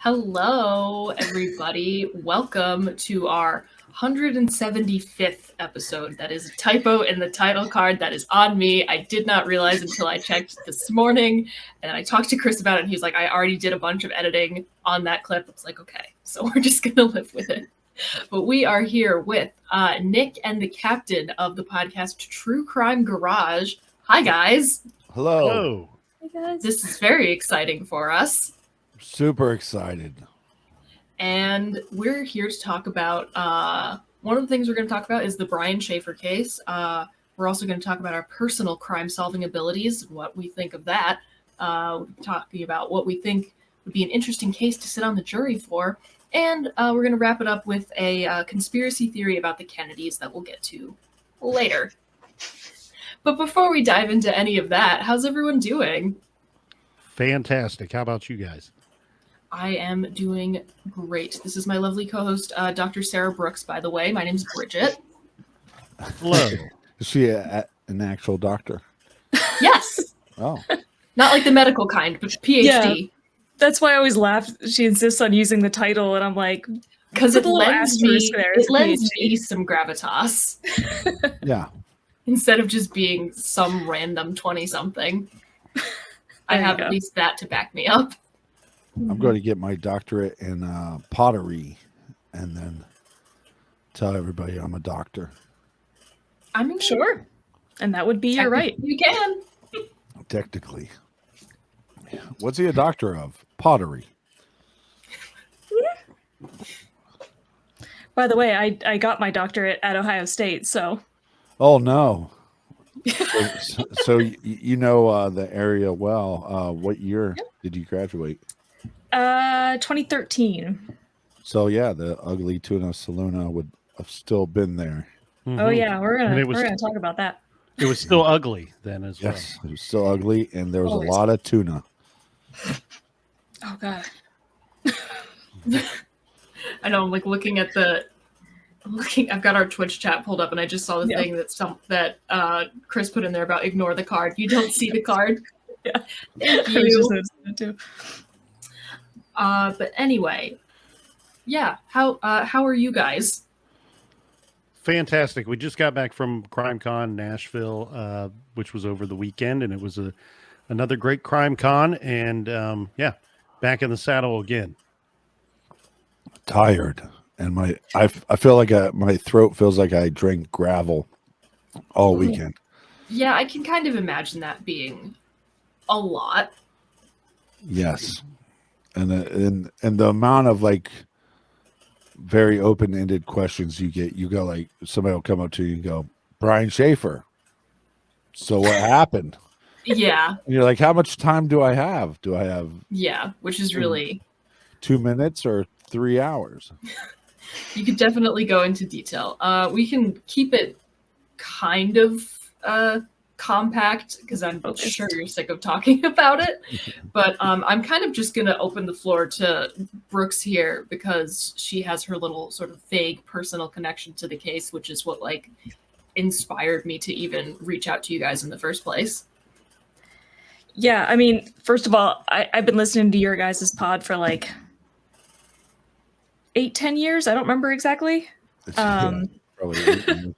Hello, everybody. Welcome to our 175th episode. That is a typo in the title card. That is on me. I did not realize until I checked this morning. And I talked to Chris about it, and he was like, I already did a bunch of editing on that clip. I was like, okay, so we're just going to live with it. But we are here with Nick and the captain of the podcast True Crime Garage. Hi, guys. Hello. Hey, guys. This is very exciting for us. Super excited. And we're here to talk about, one of the things we're going to talk about is the Brian Schaefer case. We're also going to talk about our personal crime-solving abilities and what we think of that. We're talking about what we think would be an interesting case to sit on the jury for. And we're going to wrap it up with a conspiracy theory about the Kennedys that we'll get to later. But before we dive into any of that, how's everyone doing? Fantastic. How about you guys? I am doing great. This is my lovely co-host, Dr. Sarah Brooks, by the way. My name's Bridget. Hello. Is she an actual doctor? Yes. Oh. Not like the medical kind, but PhD. Yeah, that's why I always laugh. She insists on using the title, and I'm like, because it lends me PhD. some gravitas. Yeah. Instead of just being some random 20-something. I have at least that to back me up. I'm going to get my doctorate in pottery and then tell everybody I'm a doctor. I mean, sure. And that would be your right. You can. Technically. What's he a doctor of? Pottery. By the way, I got my doctorate at Ohio State, so. Oh, no. So you know the area well. What year did you graduate? 2013. So yeah, the ugly tuna saloon would have still been there. Mm-hmm. Oh yeah, we're gonna talk about that. It was still ugly then as well. Yes, it was still ugly, and there was a lot of tuna. Oh god. I know. I'm like looking at I've got our Twitch chat pulled up, and I just saw the thing that Chris put in there about ignore the card. You don't see the card. Yeah, thank you. I was just noticing it too. But anyway, yeah. How are you guys? Fantastic. We just got back from CrimeCon Nashville, which was over the weekend, and it was another great CrimeCon, and back in the saddle again. Tired, and I feel like my throat feels like I drank gravel all weekend. Yeah, I can kind of imagine that being a lot. Yes. And the amount of like very open-ended questions you get, you go like, somebody will come up to you and go, Brian Schaefer. So what happened? Yeah. And you're like, how much time do I have? Do I have? Yeah, which is really 2 minutes or 3 hours? You could definitely go into detail. We can keep it kind of compact because I'm sure you're sick of talking about it. But I'm kind of just going to open the floor to Brooks here because she has her little sort of vague personal connection to the case, which is what like inspired me to even reach out to you guys in the first place. Yeah, I mean, first of all, I've been listening to your guys' pod for like 8-10 years. I don't remember exactly. Probably 8 years.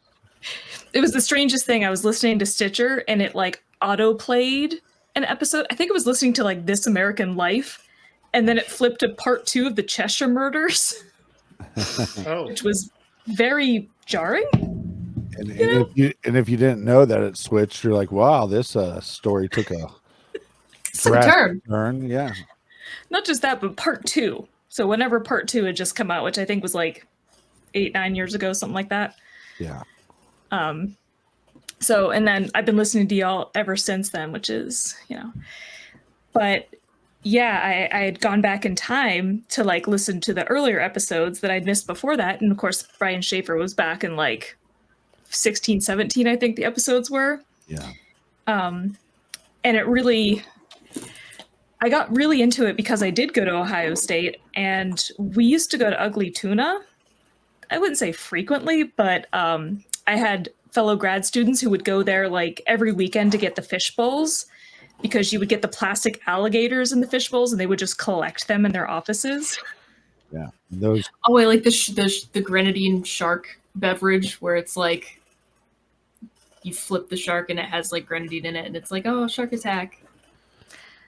It was the strangest thing. I was listening to Stitcher and it like auto played an episode. I think I was listening to like This American Life, and then it flipped to part 2 of the Cheshire Murders, which was very jarring. And if you didn't know that it switched, you're like, wow, this story took a turn. Yeah. Not just that, but part 2. So whenever part 2 had just come out, which I think was like 8-9 years ago, something like that. Yeah. So, and then I've been listening to y'all ever since then, which is, but yeah, I had gone back in time to like listen to the earlier episodes that I'd missed before that. And of course, Brian Schaefer was back in like 16, 17, I think the episodes were. Yeah. And I got really into it because I did go to Ohio State and we used to go to Ugly Tuna. I wouldn't say frequently, but I had fellow grad students who would go there like every weekend to get the fish bowls because you would get the plastic alligators in the fish bowls and they would just collect them in their offices. Yeah, those. Oh, wait, like the grenadine shark beverage where it's like you flip the shark and it has like grenadine in it, and it's like, oh, shark attack.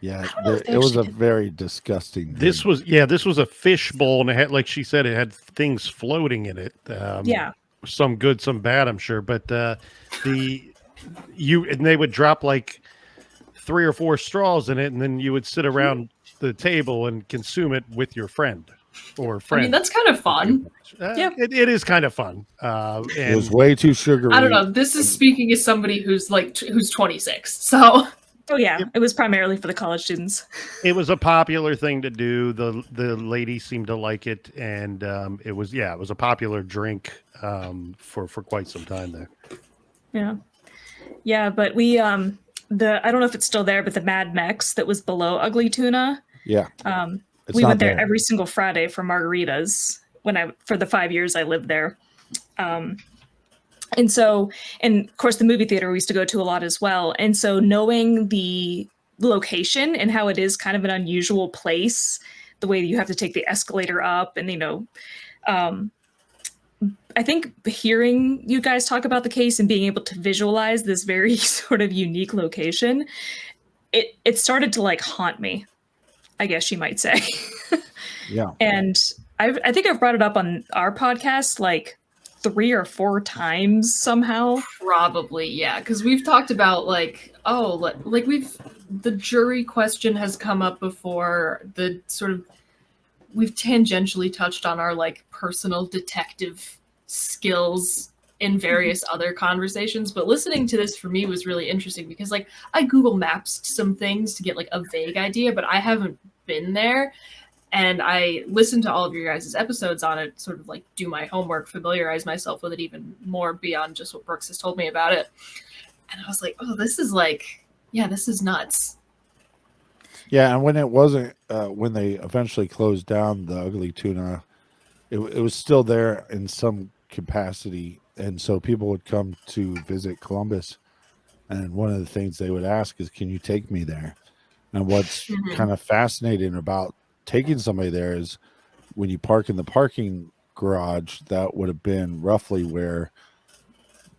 Yeah, I don't know if they it was a actually did- very disgusting. This drink. this was a fish bowl, and it had, like she said, it had things floating in it. Yeah. Some good, some bad, I'm sure. But and they would drop like 3 or 4 straws in it, and then you would sit around the table and consume it with your friend or friend. I mean, that's kind of fun. Yeah. It is kind of fun. It was And way too sugary. I don't know. This is speaking as somebody who's who's 26. So Oh yeah, it was primarily for the college students. it was a popular thing to do. The lady seemed to like it, and it was a popular drink for quite some time there. Yeah. Yeah, but we I don't know if it's still there, but the Mad Mex that was below Ugly Tuna. Yeah, We not went there there. every single Friday for margaritas for the 5 years I lived there. And of course the movie theater we used to go to a lot as well. And so knowing the location and how it is kind of an unusual place, the way that you have to take the escalator up and, I think hearing you guys talk about the case and being able to visualize this very sort of unique location, it started to like haunt me, I guess you might say. yeah. And I think I've brought it up on our podcast like 3 or 4 times somehow. probably, yeah, because we've talked about the jury question has come up before. We've tangentially touched on our like personal detective skills in various other conversations, but listening to this for me was really interesting because like I Google Maps some things to get like a vague idea, but I haven't been there. And I listened to all of your guys' episodes on it, sort of like do my homework, familiarize myself with it even more beyond just what Brooks has told me about it. And I was like, oh, this is nuts. Yeah, and when it wasn't, when they eventually closed down the Ugly Tuna, it was still there in some capacity, and so people would come to visit Columbus, and one of the things they would ask is, "Can you take me there?" And what's kind of fascinating about taking somebody there is when you park in the parking garage, that would have been roughly where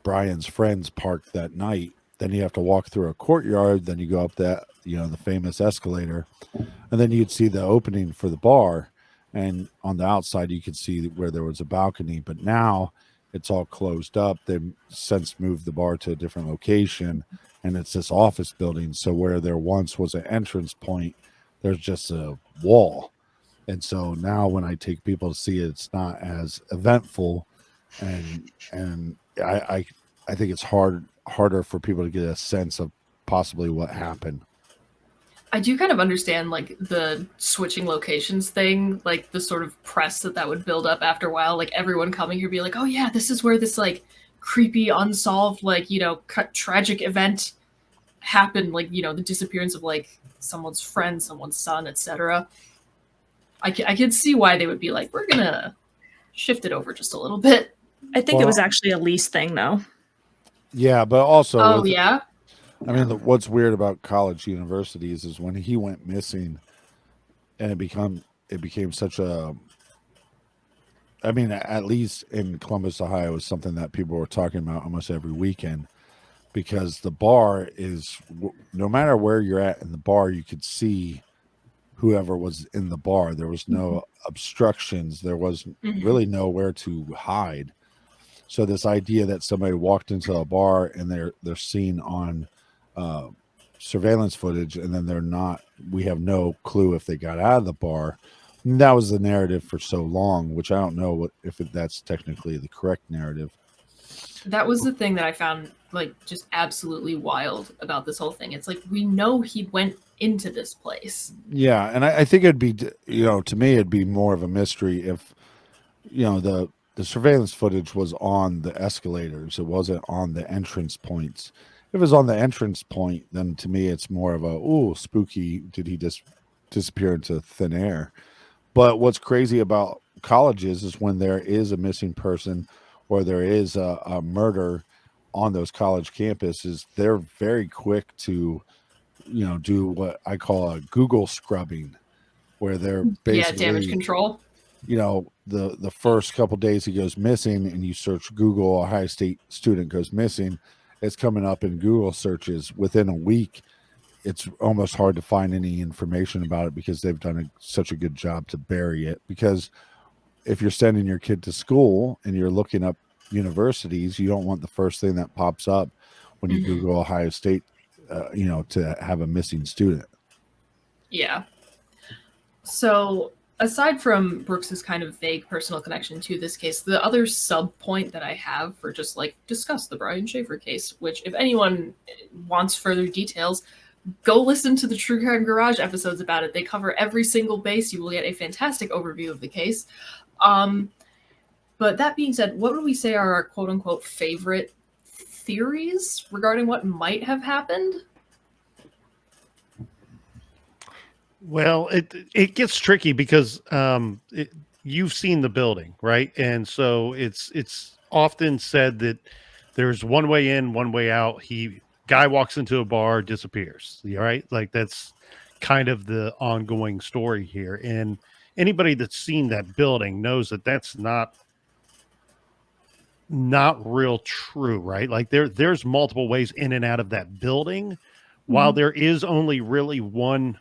Brian's friends parked that night. Then you have to walk through a courtyard, then you go up that, the famous escalator, and then you'd see the opening for the bar. And on the outside, you could see where there was a balcony, but now it's all closed up. They've since moved the bar to a different location, and it's this office building. So where there once was an entrance point, there's just a wall. And so now when I take people to see it, it's not as eventful, and I think it's harder for people to get a sense of possibly what happened. I do kind of understand like the switching locations thing, like the sort of press that would build up after a while, like everyone coming here be like, oh yeah, this is where this like creepy unsolved tragic event happened, like the disappearance of like someone's friend, someone's son, etc. I could see why they would be like, we're gonna shift it over just a little bit. I think it was actually a lease thing though. Yeah, but also Oh yeah. I mean, what's weird about college universities is when he went missing, and it became such a. I mean, at least in Columbus, Ohio, is something that people were talking about almost every weekend, because the bar is, no matter where you're at in the bar, you could see whoever was in the bar. There was no obstructions. There was really nowhere to hide. So this idea that somebody walked into a bar and they're seen on surveillance footage, and then they're not, we have no clue if they got out of the bar. And that was the narrative for so long, which I don't know if that's technically the correct narrative. That was the thing that I found like just absolutely wild about this whole thing. It's like, we know he went into this place. Yeah, and I think it'd be, to me, it'd be more of a mystery if, the surveillance footage was on the escalators. It wasn't on the entrance points. If it was on the entrance point, then to me it's more of a, ooh, spooky, did he just disappear into thin air? But what's crazy about colleges is when there is a missing person or there is a murder on those college campuses, they're very quick to do what I call a Google scrubbing, where they're Yeah, damage basically, control. the first couple days he goes missing, and you search Google, Ohio State student goes missing, it's coming up in Google searches within a week. It's almost hard to find any information about it because they've done such a good job to bury it. Because if you're sending your kid to school and you're looking up universities, you don't want the first thing that pops up when you Mhm. Google Ohio State, to have a missing student. Yeah. So aside from Brooks's kind of vague personal connection to this case, the other sub point that I have for just like discuss the Brian Schaefer case, which if anyone wants further details, go listen to the True Crime Garage episodes about it. They cover every single base. You will get a fantastic overview of the case. But that being said, what would we say are our quote unquote favorite theories regarding what might have happened? Well, it gets tricky because you've seen the building, right? And so it's often said that there's one way in, one way out. Guy walks into a bar, disappears. Right? Like that's kind of the ongoing story here. And anybody that's seen that building knows that that's not real true, right? Like there's multiple ways in and out of that building, while there is only really one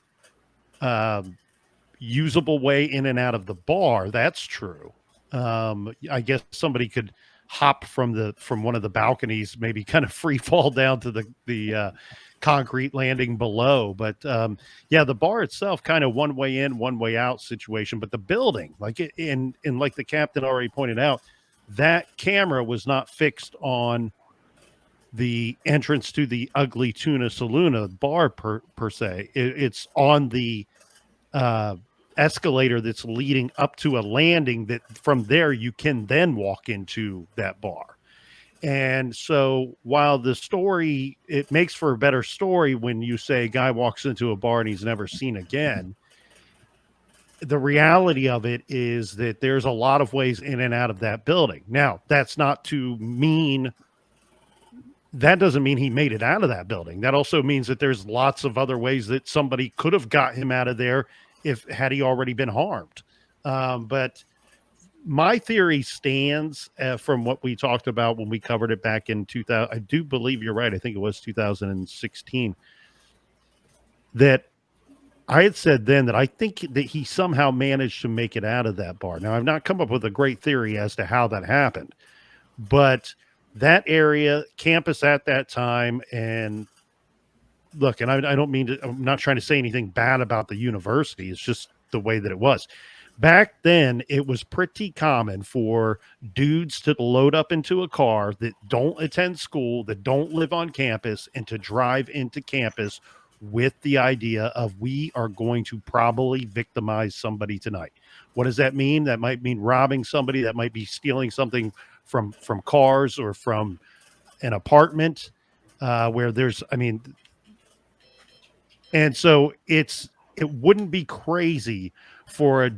usable way in and out of the bar. That's true. I guess somebody could hop from one of the balconies, maybe kind of free fall down to the concrete landing below. But yeah, the bar itself kind of one way in, one way out situation. But the building, like like the captain already pointed out, that camera was not fixed on the entrance to the Ugly Tuna Saloon, a bar per se. It's on the escalator that's leading up to a landing that from there you can then walk into that bar. And so while the story, it makes for a better story when you say a guy walks into a bar and he's never seen again, the reality of it is that there's a lot of ways in and out of that building. Now, that doesn't mean he made it out of that building. That also means that there's lots of other ways that somebody could have got him out of there had he already been harmed. But my theory stands from what we talked about when we covered it back in 2000. I do believe you're right. I think it was 2016 that I had said then that I think that he somehow managed to make it out of that bar. Now, I've not come up with a great theory as to how that happened, but that area, campus at that time, and look, and I don't mean to, I'm not trying to say anything bad about the university. It's just the way that it was. Back then, it was pretty common for dudes to load up into a car that don't attend school, that don't live on campus, and to drive into campus with the idea of we are going to probably victimize somebody tonight. What does that mean? That might mean robbing somebody. That might be stealing something from cars or from an apartment where there's, and so it wouldn't be crazy for a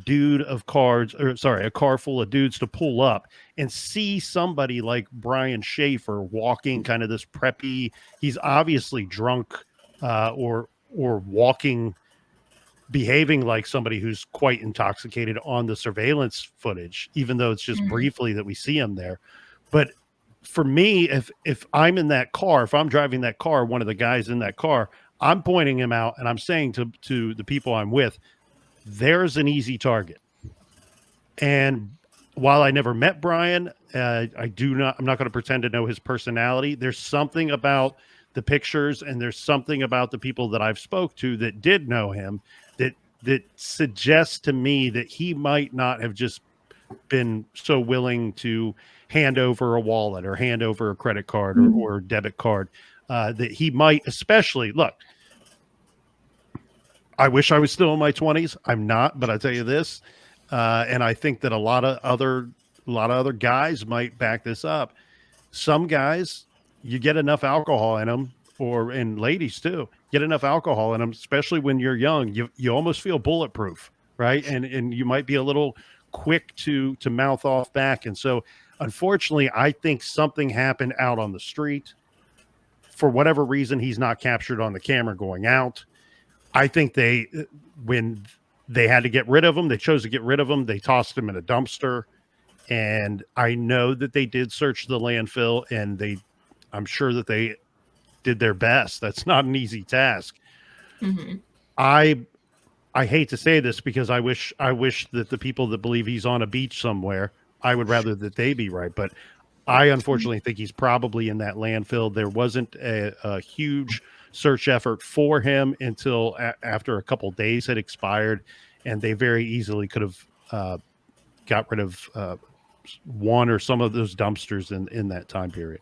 car full of dudes to pull up and see somebody like Brian Schaefer walking kind of this preppy, he's obviously drunk or walking, behaving like somebody who's quite intoxicated on the surveillance footage, even though it's just briefly that we see him there. But for me, if I'm in that car, if I'm driving that car, one of the guys in that car, I'm pointing him out and I'm saying to the people I'm with, there's an easy target. And while I never met Brian, I'm not going to pretend to know his personality. There's something about the pictures and there's something about the people that I've spoke to that did know him that suggests to me that he might not have just been so willing to hand over a wallet or hand over a credit card or debit card, that he might, especially, look, I wish I was still in my 20s. I'm not, but I tell you this, and I think that a lot of other guys might back this up. Some guys, you get enough alcohol in them, and ladies too, get enough alcohol in them, especially when you're young. You almost feel bulletproof, right? And you might be a little quick to mouth off back. And so, unfortunately, I think something happened out on the street for whatever reason, he's not captured on the camera going out. I think when they had to get rid of him, they chose to get rid of him. They tossed him in a dumpster. And I know that they did search the landfill, and I'm sure that they did their best. That's not an easy task. Mm-hmm. I hate to say this because I wish that the people that believe he's on a beach somewhere, I would rather that they be right. But I unfortunately think he's probably in that landfill. There wasn't a huge search effort for him until after a couple days had expired, and they very easily could have got rid of one or some of those dumpsters in that time period.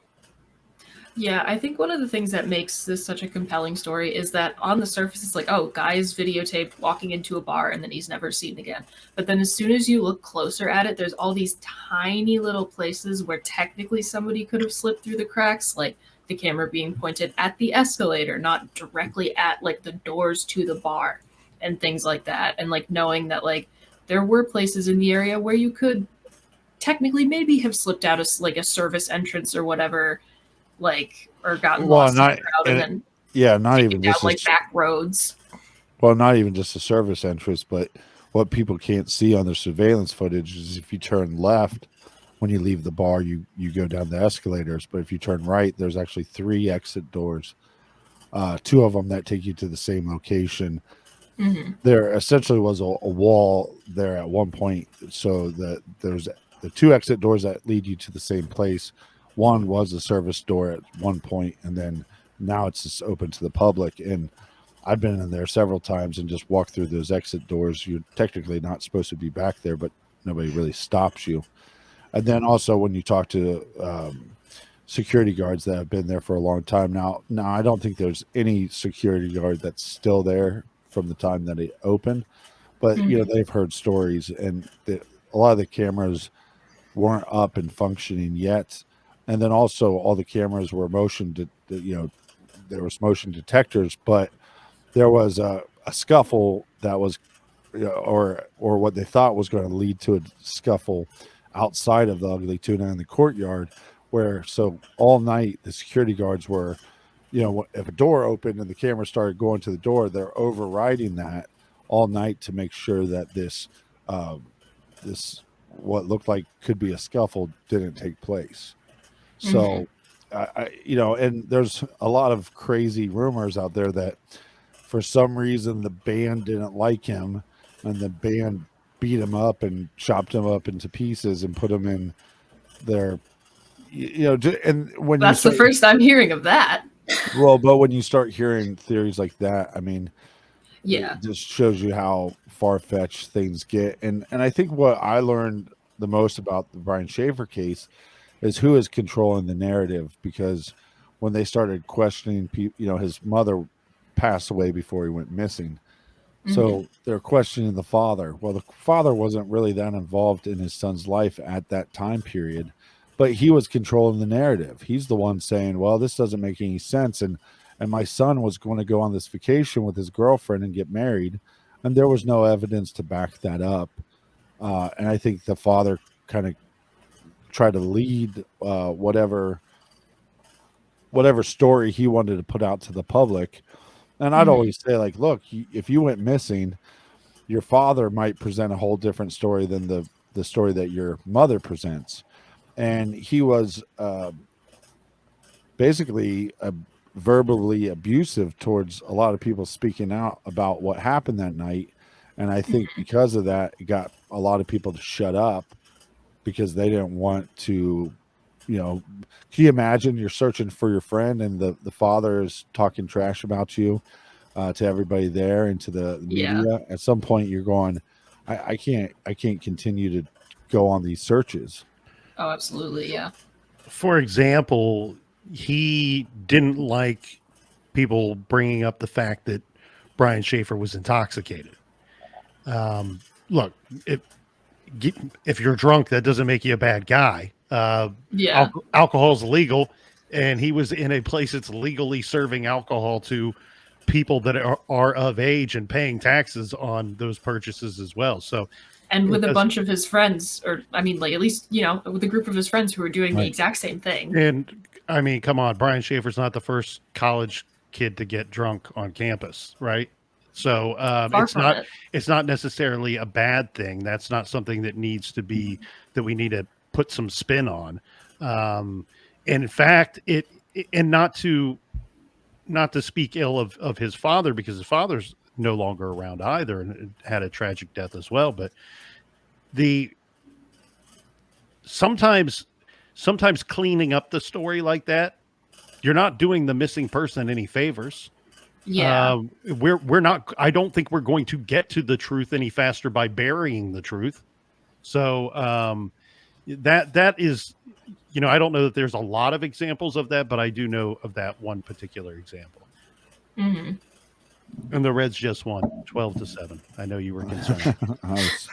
Yeah, I think one of the things that makes this such a compelling story is that on the surface, it's like, oh, guy's videotaped walking into a bar and then he's never seen again. But then as soon as you look closer at it, there's all these tiny little places where technically somebody could have slipped through the cracks, like the camera being pointed at the escalator, not directly at like the doors to the bar and things like that. And like knowing that like there were places in the area where you could technically maybe have slipped out of like a service entrance or whatever, like, or gotten lost in the crowd and then not even down just like back roads. Well, not even just a service entrance, but what people can't see on their surveillance footage is if you turn left when you leave the bar, you go down the escalators. But if you turn right, there's actually 3 exit doors, 2 of them that take you to the same location. Mm-hmm. There essentially was a wall there at one point, so that there's the 2 exit doors that lead you to the same place. One was a service door at one point, and then now it's just open to the public. And I've been in there several times and just walked through those exit doors. You're technically not supposed to be back there, but nobody really stops you. And then also when you talk to security guards that have been there for a long time now, I don't think there's any security guard that's still there from the time that it opened, but Mm-hmm. they've heard stories, and a lot of the cameras weren't up and functioning yet. And then also all the cameras were there was motion detectors, but there was a scuffle that was, or what they thought was going to lead to a scuffle outside of the Ugly Tuna in the courtyard, where so all night the security guards were, if a door opened and the camera started going to the door, they're overriding that all night to make sure that this what looked like could be a scuffle didn't take place. So, and there's a lot of crazy rumors out there that for some reason the band didn't like him, and the band beat him up and chopped him up into pieces and put him in their, and when That's the first I'm hearing of that. Well, but when you start hearing theories like that, I mean, Yeah. it just shows you how far-fetched things get. And I think what I learned the most about the Brian Schaefer case is who is controlling the narrative, because when they started questioning people, his mother passed away before he went missing. So they're questioning the father. Well, the father wasn't really that involved in his son's life at that time period, but he was controlling the narrative. He's the one saying, well, this doesn't make any sense. And my son was going to go on this vacation with his girlfriend and get married, and there was no evidence to back that up. And I think the father kind of tried to lead whatever story he wanted to put out to the public. And I'd always say, like, look, if you went missing, your father might present a whole different story than the story that your mother presents. And he was basically verbally abusive towards a lot of people speaking out about what happened that night. And I think because of that, it got a lot of people to shut up, because they didn't want to, can you imagine you're searching for your friend and the father is talking trash about you to everybody there and to the media? Yeah. At some point you're going, I can't continue to go on these searches. Oh, absolutely. Yeah. For example, he didn't like people bringing up the fact that Brian Schaefer was intoxicated. Look, if you're drunk, that doesn't make you a bad guy. Yeah. Alcohol's illegal, and he was in a place that's legally serving alcohol to people that are of age and paying taxes on those purchases as well. So and with a Because- bunch of his friends, or I mean, like at least with a group of his friends who were doing the Right. exact same thing. And I mean, come on, Brian Schaefer's not the first college kid to get drunk on campus, right? So Far from it. it's not necessarily a bad thing. That's not something that needs to be that we need to put some spin on. And in fact, and not to speak ill of his father, because his father's no longer around either and had a tragic death as well. But the sometimes cleaning up the story like that, you're not doing the missing person any favors. Yeah. We're not, I don't think we're going to get to the truth any faster by burying the truth. So that is, I don't know that there's a lot of examples of that, but I do know of that one particular example. hmm And the Reds just won 12-7. I know you were concerned.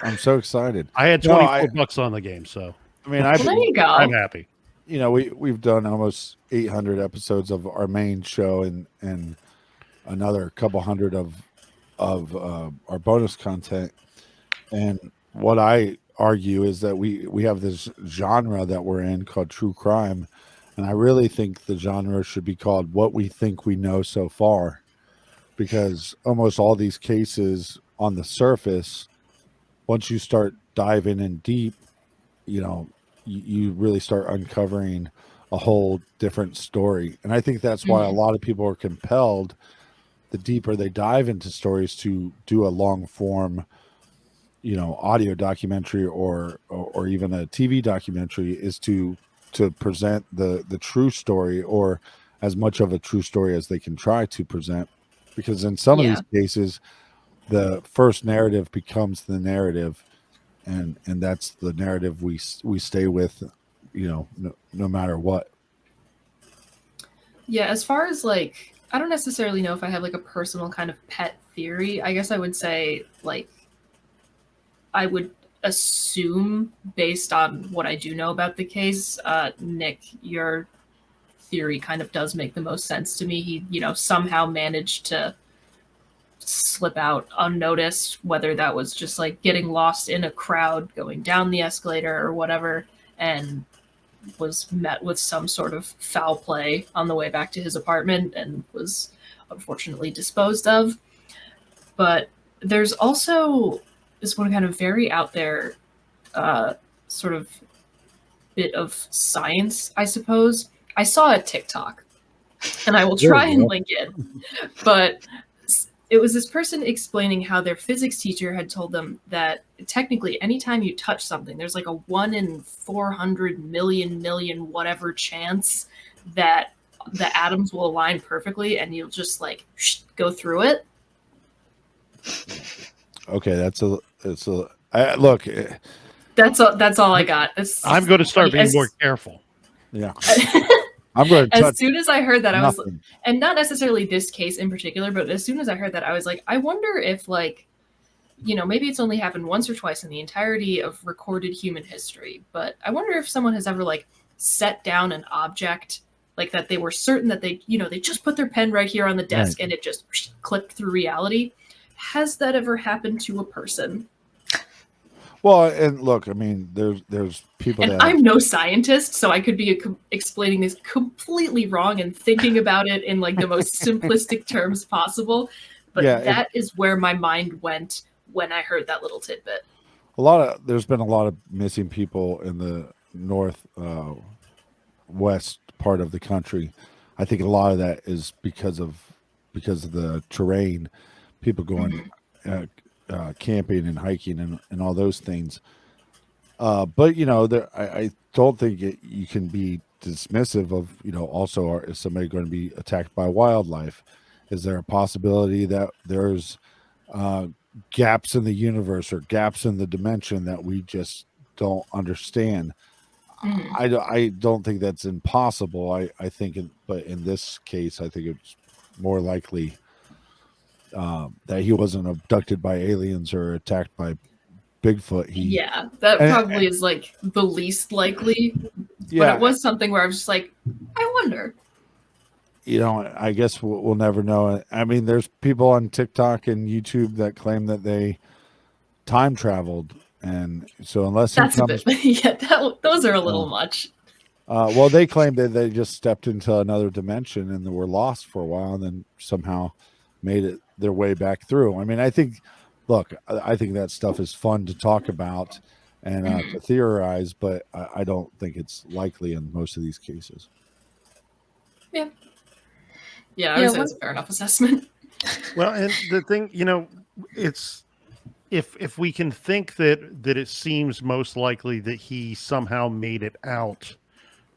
I'm so excited. I had No, $24 on the game, so I mean, Well, there you go. I'm happy. we've done almost 800 episodes of our main show and another couple hundred of our bonus content. And what I argue is that we have this genre that we're in called true crime, and I really think the genre should be called What We Think We Know So Far, because almost all these cases on the surface, once you start diving in deep, you really start uncovering a whole different story. And I think that's why a lot of people are compelled, the deeper they dive into stories, to do a long form, audio documentary or even a TV documentary, is to present the true story, or as much of a true story as they can try to present. Because in some of these cases, the first narrative becomes the narrative, and that's the narrative we stay with, no matter what. Yeah, as far as like, I don't necessarily know if I have like a personal kind of pet theory. I guess I would say like, I would assume based on what I do know about the case, Nick, your theory kind of does make the most sense to me. He, somehow managed to slip out unnoticed, whether that was just like getting lost in a crowd going down the escalator or whatever, and was met with some sort of foul play on the way back to his apartment and was unfortunately disposed of. But there's also this one kind of very out there sort of bit of science, I suppose. I saw a TikTok, and I will try and link it, but it was this person explaining how their physics teacher had told them that technically anytime you touch something, there's like a 1 in 400 million whatever chance that the atoms will align perfectly and you'll just like go through it. Okay, look. That's all I got. I'm going to start being more careful. Yeah. I'm going to as soon as I heard that, nothing. I was, and not necessarily this case in particular, but as soon as I heard that, I was like, I wonder if like, maybe it's only happened once or twice in the entirety of recorded human history, but I wonder if someone has ever like set down an object like that they were certain that they just put their pen right here on the desk and it just clicked through reality. Has that ever happened to a person? Well, and look, I mean, there's people and that I'm no scientist, so I could be explaining this completely wrong and thinking about it in like the most simplistic terms possible. But that is where my mind went when I heard that little tidbit. There's been a lot of missing people in the north west part of the country. I think a lot of that is because of the terrain, people going camping and hiking and all those things. But I don't think you can be dismissive of, also, is somebody going to be attacked by wildlife? Is there a possibility that there's gaps in the universe or gaps in the dimension that we just don't understand? I don't think that's impossible. I think, but in this case, I think it's more likely that he wasn't abducted by aliens or attacked by Bigfoot. That probably is like the least likely. Yeah, but it was something where I was just like, I wonder. I guess we'll never know. I mean, there's people on TikTok and YouTube that claim that they time traveled And so unless he That's a comes, bit, yeah, those are a little much. well, they claimed that they just stepped into another dimension and they were lost for a while and then somehow made it their way back through. I mean, I think that stuff is fun to talk about and to theorize, but I don't think it's likely in most of these cases. Yeah. Yeah, I would say that's a fair enough assessment. Well, and the thing, it's if we can think that it seems most likely that he somehow made it out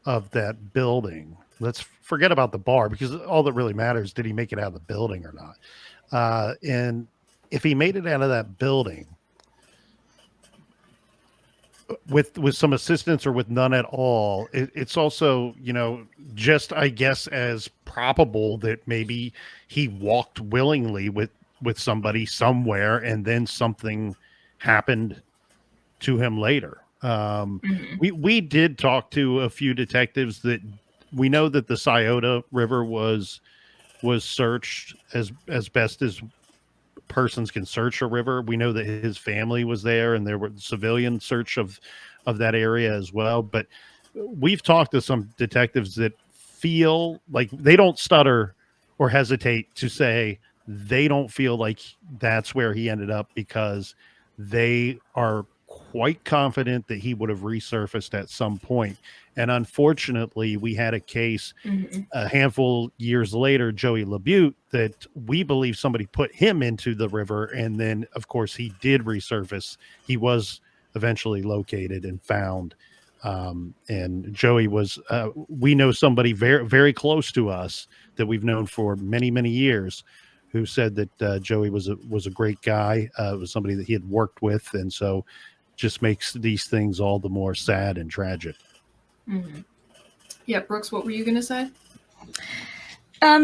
of that building. Let's forget about the bar, because all that really matters, did he make it out of the building or not? And if he made it out of that building with some assistance or with none at all, it's also, just, I guess, as probable that maybe he walked willingly with somebody somewhere and then something happened to him later. We did talk to a few detectives that we know that the Scioto River was searched as best as persons can search a river. We know that his family was there and there were civilian search of that area as well. But we've talked to some detectives that feel like they don't stutter or hesitate to say they don't feel like that's where he ended up, because they are quite confident that he would have resurfaced at some point. And unfortunately, we had a case a handful years later, Joey LaBute, that we believe somebody put him into the river. And then, of course, he did resurface. He was eventually located and found. And Joey was, we know somebody very, very close to us that we've known for many, many years, who said that Joey was a great guy. It was somebody that he had worked with. And so just makes these things all the more sad and tragic. Yeah, Brooks, what were you going to say?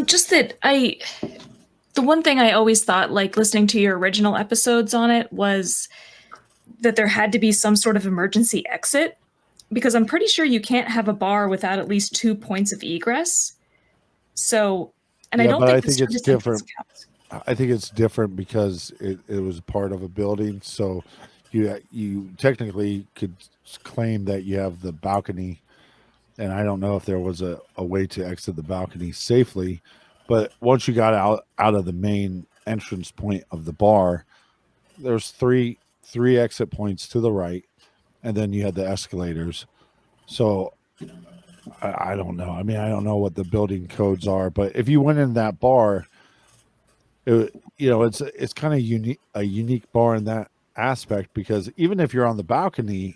Just that the one thing I always thought, like listening to your original episodes on it, was that there had to be some sort of emergency exit, because I'm pretty sure you can't have a bar without at least 2 points of egress. So, and I don't think it's different. I think it's different because it was part of a building. So you technically could claim that you have the balcony. And I don't know if there was a way to exit the balcony safely, but once you got out of the main entrance point of the bar, there's three exit points to the right, and then you had the escalators. So I don't know. I mean, I don't know what the building codes are, but if you went in that bar, it's kind of a unique bar in that aspect, because even if you're on the balcony,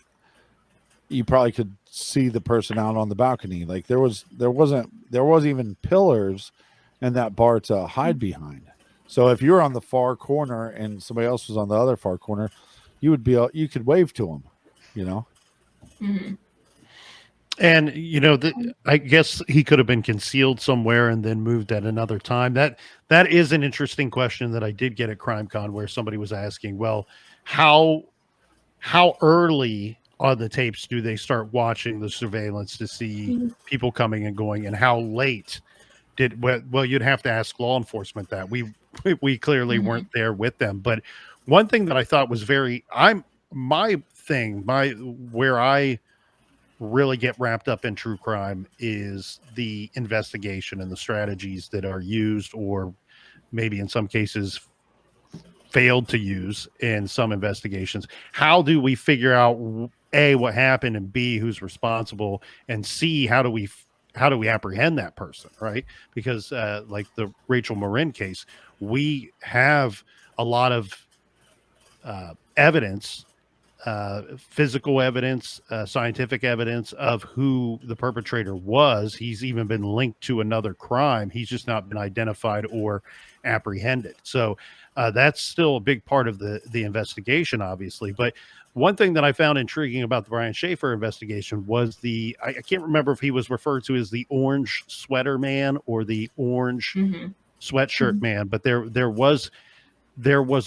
you probably could see the person out on the balcony. Like there wasn't even pillars in that bar to hide behind. So if you're on the far corner and somebody else was on the other far corner, you could wave to them, And I guess he could have been concealed somewhere and then moved at another time. That is an interesting question that I did get at CrimeCon, where somebody was asking, well, how early on the tapes do they start watching the surveillance to see people coming and going, and how late well, you'd have to ask law enforcement that. We clearly weren't there with them. But one thing that I thought was where I really get wrapped up in true crime is the investigation and the strategies that are used, or maybe in some cases failed to use in some investigations. How do we figure out A, what happened, and B, who's responsible, and C, how do we apprehend that person, right? Because like the Rachel Marin case, we have a lot of evidence, physical evidence, scientific evidence of who the perpetrator was. He's even been linked to another crime. He's just not been identified or apprehended. So that's still a big part of the investigation, obviously. But one thing that I found intriguing about the Brian Schaefer investigation was I can't remember if he was referred to as the orange sweater man or the orange sweatshirt man, but there was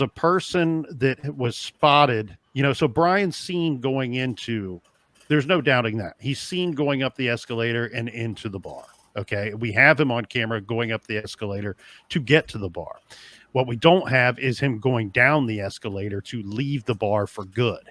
a person that was spotted, so Brian's seen going into, there's no doubting that he's seen going up the escalator and into the bar. Okay. We have him on camera going up the escalator to get to the bar. What we don't have is him going down the escalator to leave the bar for good.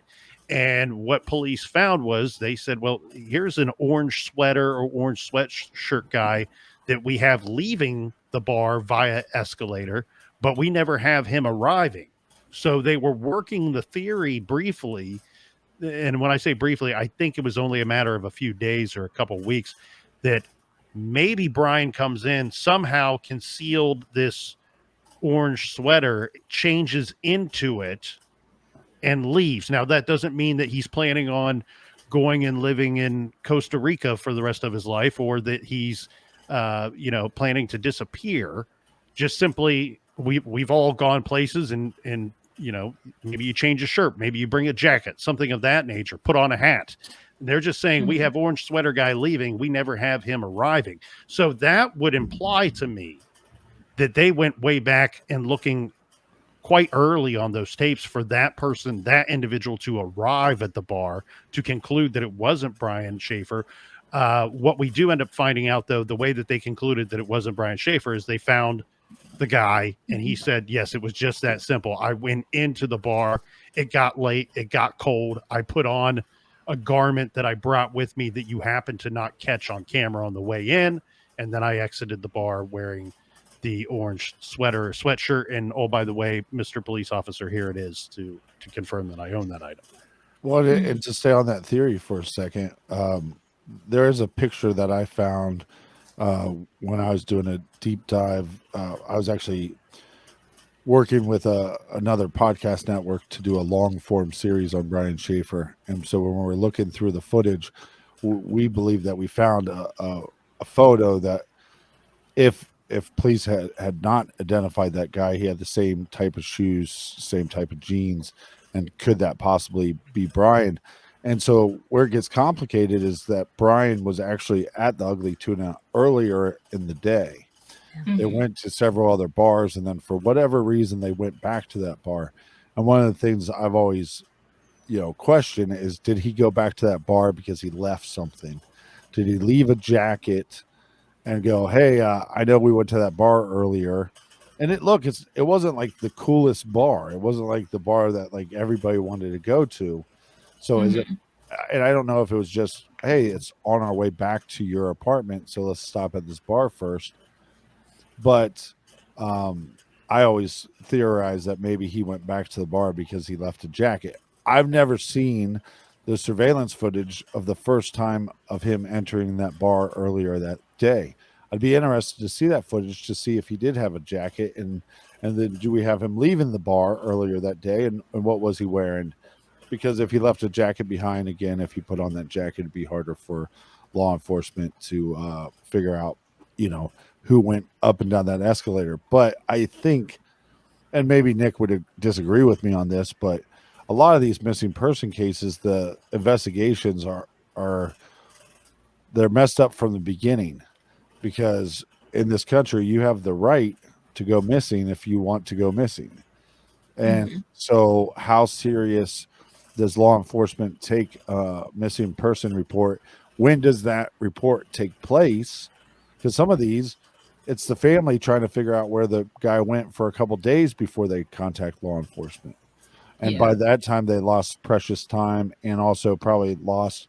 And what police found was they said, well, here's an orange sweater or orange sweatshirt guy that we have leaving the bar via escalator, but we never have him arriving. So they were working the theory briefly. And when I say briefly, I think it was only a matter of a few days or a couple of weeks that maybe Brian comes in, somehow concealed this orange sweater, changes into it, and leaves. Now, that doesn't mean that he's planning on going and living in Costa Rica for the rest of his life, or that he's, planning to disappear. Just simply, we've all gone places, and maybe you change a shirt, maybe you bring a jacket, something of that nature, put on a hat. They're just saying we have orange sweater guy leaving. We never have him arriving. So that would imply to me that they went way back and looking quite early on those tapes for that person, that individual, to arrive at the bar to conclude that it wasn't Brian Schaefer. What we do end up finding out, though, the way that they concluded that it wasn't Brian Schaefer is they found the guy and he said, yes, it was just that simple. I went into the bar. It got late. It got cold. I put on a garment that I brought with me that you happened to not catch on camera on the way in. And then I exited the bar wearing the orange sweater or sweatshirt. And oh, by the way, Mr. Police Officer, here it is to confirm that I own that item. Well, and to stay on that theory for a second, there is a picture that I found when I was doing a deep dive. I was actually working with another podcast network to do a long form series on Brian Schaefer. And so when we were looking through the footage, we believe that we found a photo that if police had not identified that guy, he had the same type of shoes, same type of jeans, and could that possibly be Brian? And so where it gets complicated is that Brian was actually at the Ugly Tuna earlier in the day. Mm-hmm. They went to several other bars, and then for whatever reason, they went back to that bar. And one of the things I've always, questioned is, did he go back to that bar because he left something? Did he leave a jacket and go, hey, I know we went to that bar earlier? And it wasn't like the coolest bar. It wasn't like the bar that like everybody wanted to go to. So is it, and I don't know if it was just, hey, it's on our way back to your apartment, so let's stop at this bar first. But I always theorize that maybe he went back to the bar because he left a jacket. I've never seen the surveillance footage of the first time of him entering that bar earlier that day. I'd be interested to see that footage to see if he did have a jacket, and then do we have him leaving the bar earlier that day, and what was he wearing? Because if he left a jacket behind, again, if he put on that jacket, it'd be harder for law enforcement to figure out, who went up and down that escalator. But I think, and maybe Nick would disagree with me on this, but a lot of these missing person cases, the investigations are they're messed up from the beginning, because in this country you have the right to go missing if you want to go missing. And so how serious does law enforcement take a missing person report? When does that report take place? Because some of these, it's the family trying to figure out where the guy went for a couple of days before they contact law enforcement. And by that time, they lost precious time, and also probably lost,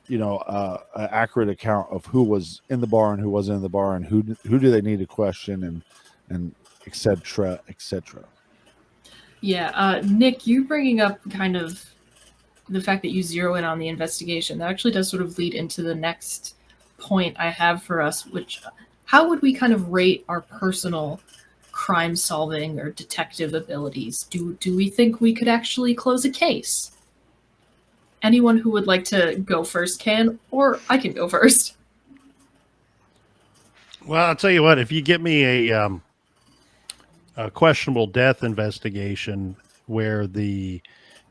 an accurate account of who was in the bar and who wasn't in the bar, and who do they need to question, and et cetera, et cetera. Yeah. Nick, you bringing up kind of the fact that you zero in on the investigation, that actually does sort of lead into the next point I have for us, which, how would we kind of rate our personal crime solving or detective abilities? Do we think we could actually close a case? Anyone who would like to go first can, or I can go first. Well, I'll tell you what, if you get me a questionable death investigation where the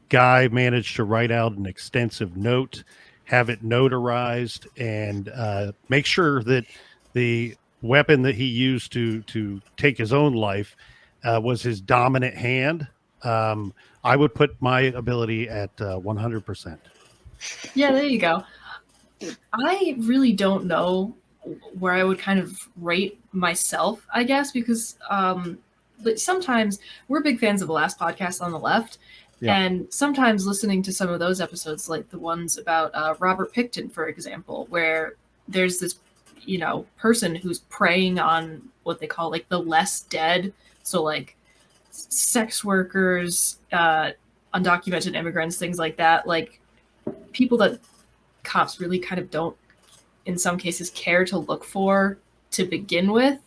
guy managed to write out an extensive note, have it notarized, and make sure that the weapon that he used to take his own life was his dominant hand, I would put my ability at 100%. Yeah, there you go. I really don't know where I would kind of rate myself, I guess, because but sometimes we're big fans of the last podcast on the left, Yeah. And sometimes listening to some of those episodes, like the ones about Robert Picton, for example, where there's this, person who's preying on what they call like the less dead. So like sex workers, undocumented immigrants, things like that, like people that cops really kind of don't, in some cases, care to look for to begin with,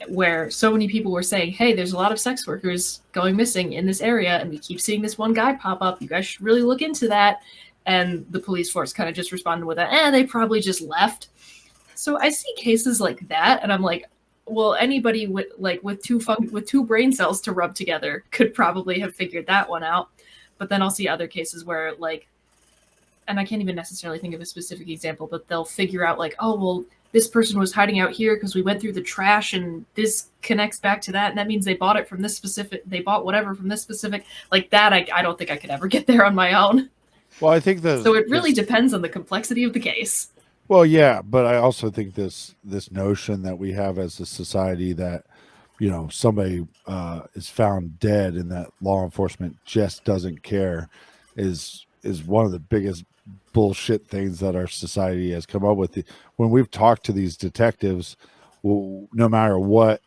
where so many people were saying, hey, there's a lot of sex workers going missing in this area, and we keep seeing this one guy pop up. You guys should really look into that. And the police force kind of just responded with that, they probably just left. So I see cases like that, and I'm like, well, anybody with two brain cells to rub together could probably have figured that one out. But then I'll see other cases where, like, and I can't even necessarily think of a specific example, but they'll figure out like, oh, well, this person was hiding out here because we went through the trash and this connects back to that. And that means they bought it from this specific, they bought whatever from this specific, like that. I don't think I could ever get there on my own. Well, I think so it really depends on the complexity of the case. Well, yeah, but I also think this notion that we have as a society that, somebody is found dead and that law enforcement just doesn't care is one of the biggest bullshit things that our society has come up with. When we've talked to these detectives, well, no matter what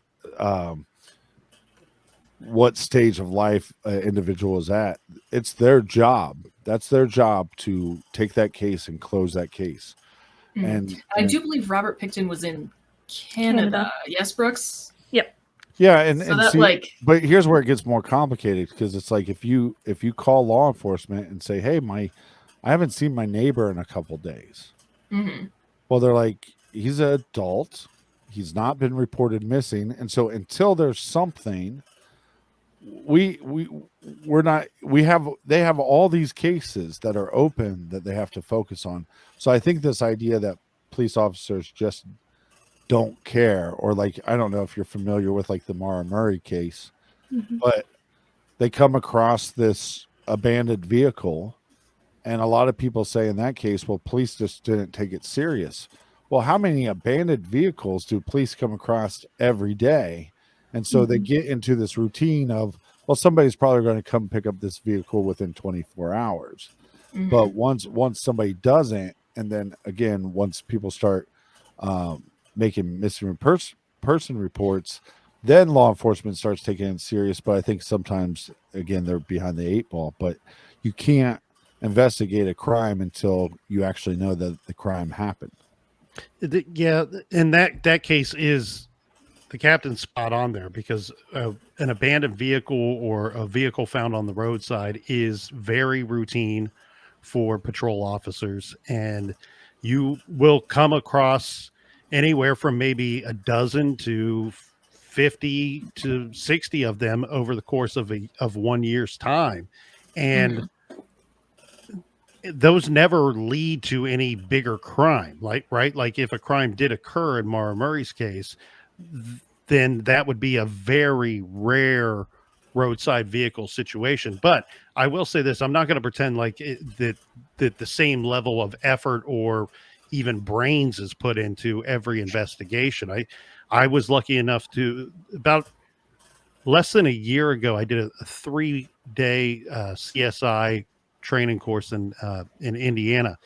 stage of life an individual is at, it's their job. That's their job to take that case and close that case. And I do believe Robert Picton was in Canada. Yes, Brooks? Yep. Yeah, but here's where it gets more complicated, because it's like if you call law enforcement and say, hey, I haven't seen my neighbor in a couple days. Mm-hmm. Well, they're like, he's an adult. He's not been reported missing. And so until there's something, they have all these cases that are open that they have to focus on. So I think this idea that police officers just don't care, or like, I don't know if you're familiar with like the Mara Murray case, but they come across this abandoned vehicle, and a lot of people say in that case, well, police just didn't take it serious. Well, how many abandoned vehicles do police come across every day? And so they get into this routine of, well, somebody's probably going to come pick up this vehicle within 24 hours. But once somebody doesn't, and then again, once people start making missing person reports, then law enforcement starts taking it serious. But I think sometimes, again, they're behind the eight ball. But you can't investigate a crime until you actually know that the crime happened. Yeah, and that case is the captain's spot on there, because an abandoned vehicle or a vehicle found on the roadside is very routine for patrol officers, and you will come across anywhere from maybe a dozen to 50 to 60 of them over the course of 1 year's time, and those never lead to any bigger crime. Like if a crime did occur in Mara Murray's case, then that would be a very rare roadside vehicle situation. But I will say this, I'm not going to pretend like that the same level of effort or even brains is put into every investigation. I was lucky enough to, about less than a year ago, I did a 3-day CSI training course in Indiana,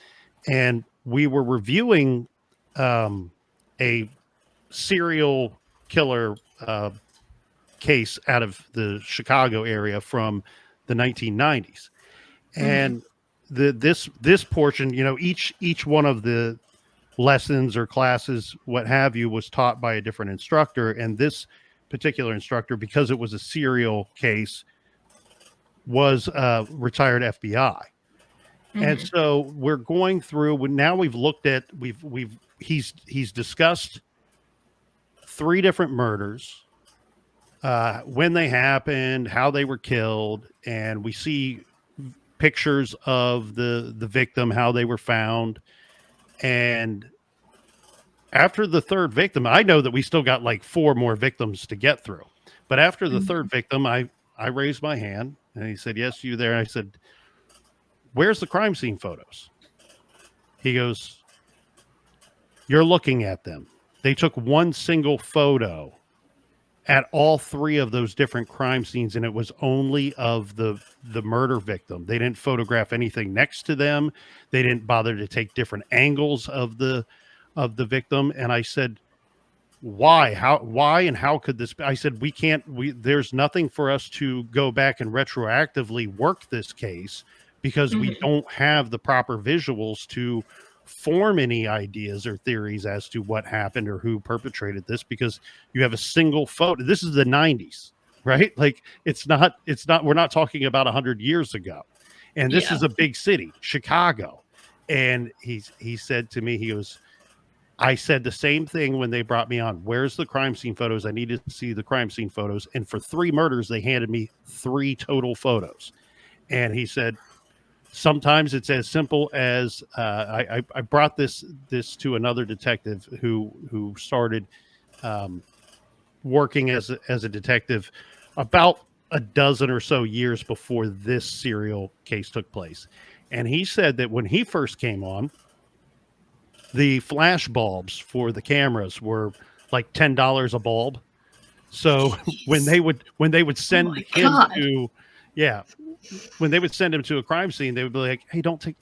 and we were reviewing a serial killer case out of the Chicago area from the 1990s, and this portion, each one of the lessons or classes, what have you, was taught by a different instructor, and this particular instructor, because it was a serial case, was retired FBI. And so we're going through, now we've looked at, he's discussed 3 different murders, when they happened, how they were killed, and we see pictures of the victim, how they were found. And after the 3rd victim, I know that we still got like 4 more victims to get through, but after the 3rd victim, I raised my hand, and he said, yes, you there? And I said, where's the crime scene photos? He goes, you're looking at them. They took one single photo at all three of those different crime scenes, and it was only of the murder victim. They didn't photograph anything next to them. They didn't bother to take different angles of the victim. And I said, why and how could this be? I said, there's nothing for us to go back and retroactively work this case because we don't have the proper visuals to form any ideas or theories as to what happened or who perpetrated this, because you have a single photo. This is the 90s, right? Like it's not, we're not talking about 100 years ago. And this is a big city, Chicago. And he said to me, he goes, I said the same thing when they brought me on. Where's the crime scene photos? I needed to see the crime scene photos. And for 3 murders, they handed me 3 total photos. And he said, sometimes it's as simple as I brought this to another detective who started working as a detective about a dozen or so years before this serial case took place. And he said that when he first came on, the flash bulbs for the cameras were like $10 a bulb. So when they would send him to, when they would send him to a crime scene, they would be like, hey, don't take,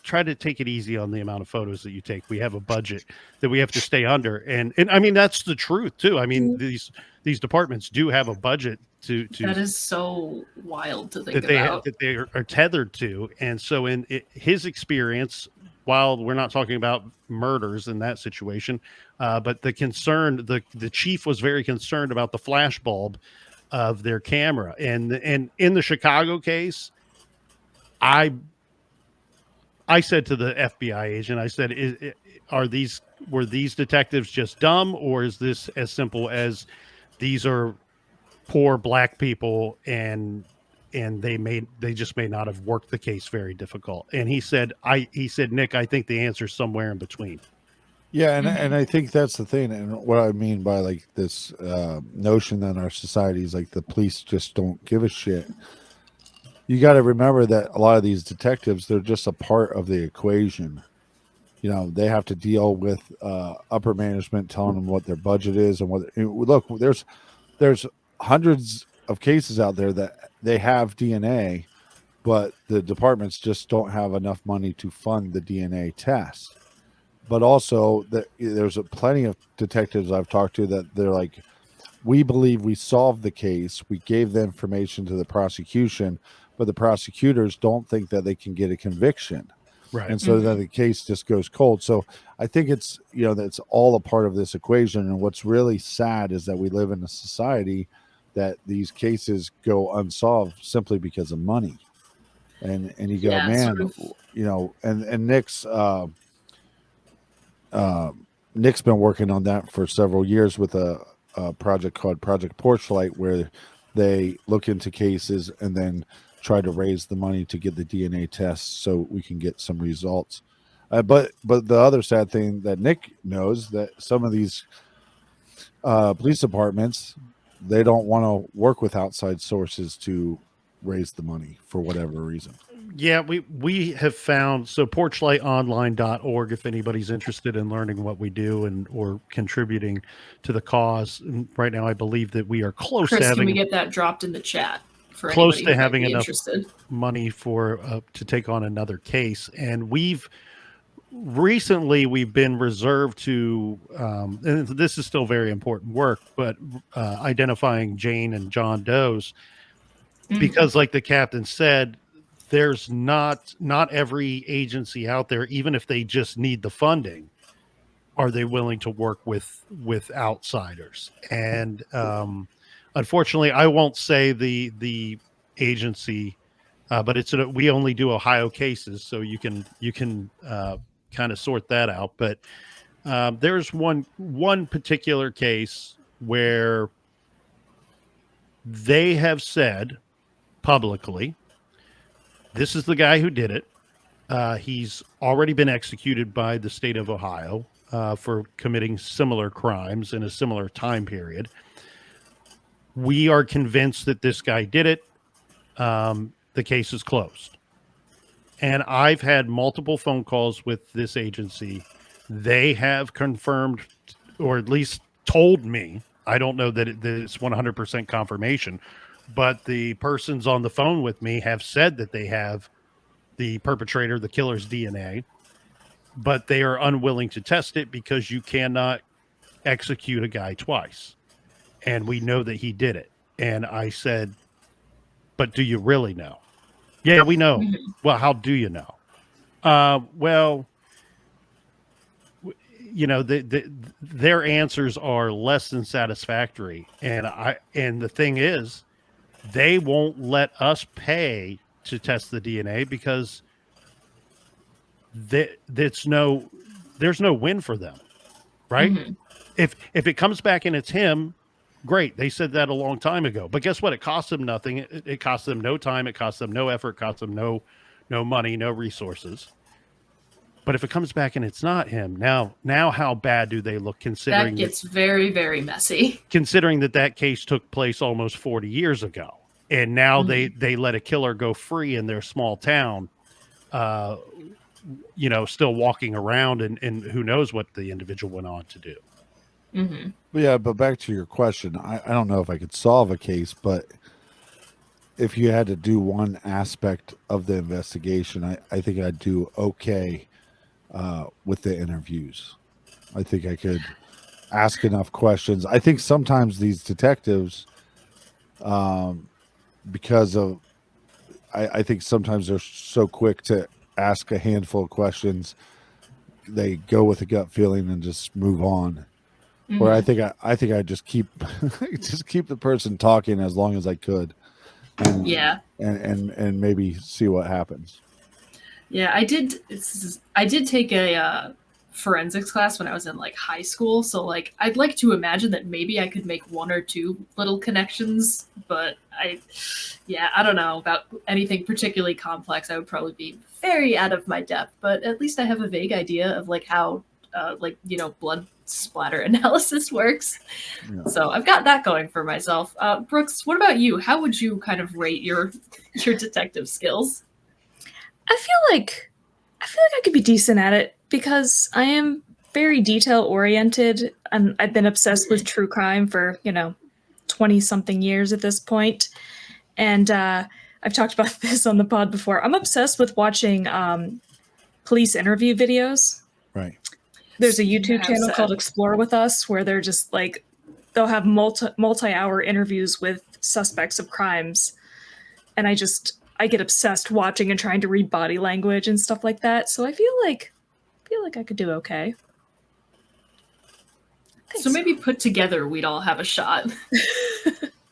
try to take it easy on the amount of photos that you take. We have a budget that we have to stay under. And I mean, that's the truth too. I mean, these departments do have a budget to that is so wild to think about that they are tethered to. And so in his experience, while we're not talking about murders in that situation, but the chief was very concerned about the flash bulb of their camera. And in the Chicago case, I said to the FBI agent, I said, were these detectives just dumb, or is this as simple as these are poor black people and they just may not have worked the case very difficult? And he said, Nick, I think the answer's somewhere in between. Yeah, and I think that's the thing, and what I mean by like this notion that our society is like the police just don't give a shit. You got to remember that a lot of these detectives, they're just a part of the equation. They have to deal with upper management telling them what their budget is and what. Look, there's hundreds of cases out there that they have DNA, but the departments just don't have enough money to fund the DNA test. But also, there's plenty of detectives I've talked to that they're like, we believe we solved the case. We gave the information to the prosecution, but the prosecutors don't think that they can get a conviction. Right. And so that the case just goes cold. So I think it's, that's all a part of this equation. And what's really sad is that we live in a society that these cases go unsolved simply because of money. And you go, man, and Nick's been working on that for several years with a project called Project Porchlight, where they look into cases and then try to raise the money to get the DNA tests so we can get some results. But the other sad thing that Nick knows, that some of these police departments, they don't want to work with outside sources to raise the money for whatever reason. Yeah, we have found, so porchlightonline.org, if anybody's interested in learning what we do or contributing to the cause. And right now, I believe that we are close Chris, to having. Can we get that dropped in the chat for close to having enough interested money for to take on another case. And we've been reserved to, and this is still very important work, but identifying Jane and John Doe's, because like the captain said, there's not every agency out there, even if they just need the funding, are they willing to work with outsiders. And unfortunately, I won't say the agency, but we only do Ohio cases, so you can kind of sort that out. But there's one particular case where they have said publicly, this is the guy who did it. He's already been executed by the state of Ohio for committing similar crimes in a similar time period. We are convinced that this guy did it. The case is closed. And I've had multiple phone calls with this agency. They have confirmed, or at least told me, I don't know that it's 100% confirmation, but the persons on the phone with me have said that they have the perpetrator, the killer's DNA, but they are unwilling to test it because you cannot execute a guy twice. And we know that he did it. And I said, but do you really know? Yeah, we know. Mhm. Well, how do you know? Well, you know, their answers are less than satisfactory. And the thing is, they won't let us pay to test the DNA because there's no win for them, right? Mhm. If it comes back and it's him, great. They said that a long time ago. But guess what? It costs them nothing. It costs them no time. It costs them no effort. It costs them no money, no resources. But if it comes back and it's not him, now how bad do they look? That gets very, very messy. Considering that case took place almost 40 years ago, and now Mhm. they let a killer go free in their small town, you know, still walking around, and who knows what the individual went on to do. Mhm. Yeah, but back to your question, I don't know if I could solve a case, but if you had to do one aspect of the investigation, I think I'd do okay with the interviews. I think I could ask enough questions. I think sometimes these detectives, because of, I think sometimes they're so quick to ask a handful of questions, they go with a gut feeling and just move on. Where I Mhm. think I think I just keep just keep the person talking as long as I could, and Yeah. and maybe see what happens. Yeah, I did take a forensics class when I was in like high school, so like I'd like to imagine that maybe I could make one or two little connections, but I don't know about anything particularly complex. I would probably be very out of my depth, but at least I have a vague idea of like how blood splatter analysis works. Yeah. So I've got that going for myself. Brooks, what about you? How would you kind of rate your detective skills? I feel like I could be decent at it because I am very detail oriented, and I've been obsessed with true crime for 20 something years at this point. And I've talked about this on the pod before. I'm obsessed with watching police interview videos. Right. There's a You YouTube have channel called said. Explore With Us where they're just like they'll have multi-hour interviews with suspects of crimes, and I get obsessed watching and trying to read body language and stuff like that. So I feel like I could do okay. So maybe put together, we'd all have a shot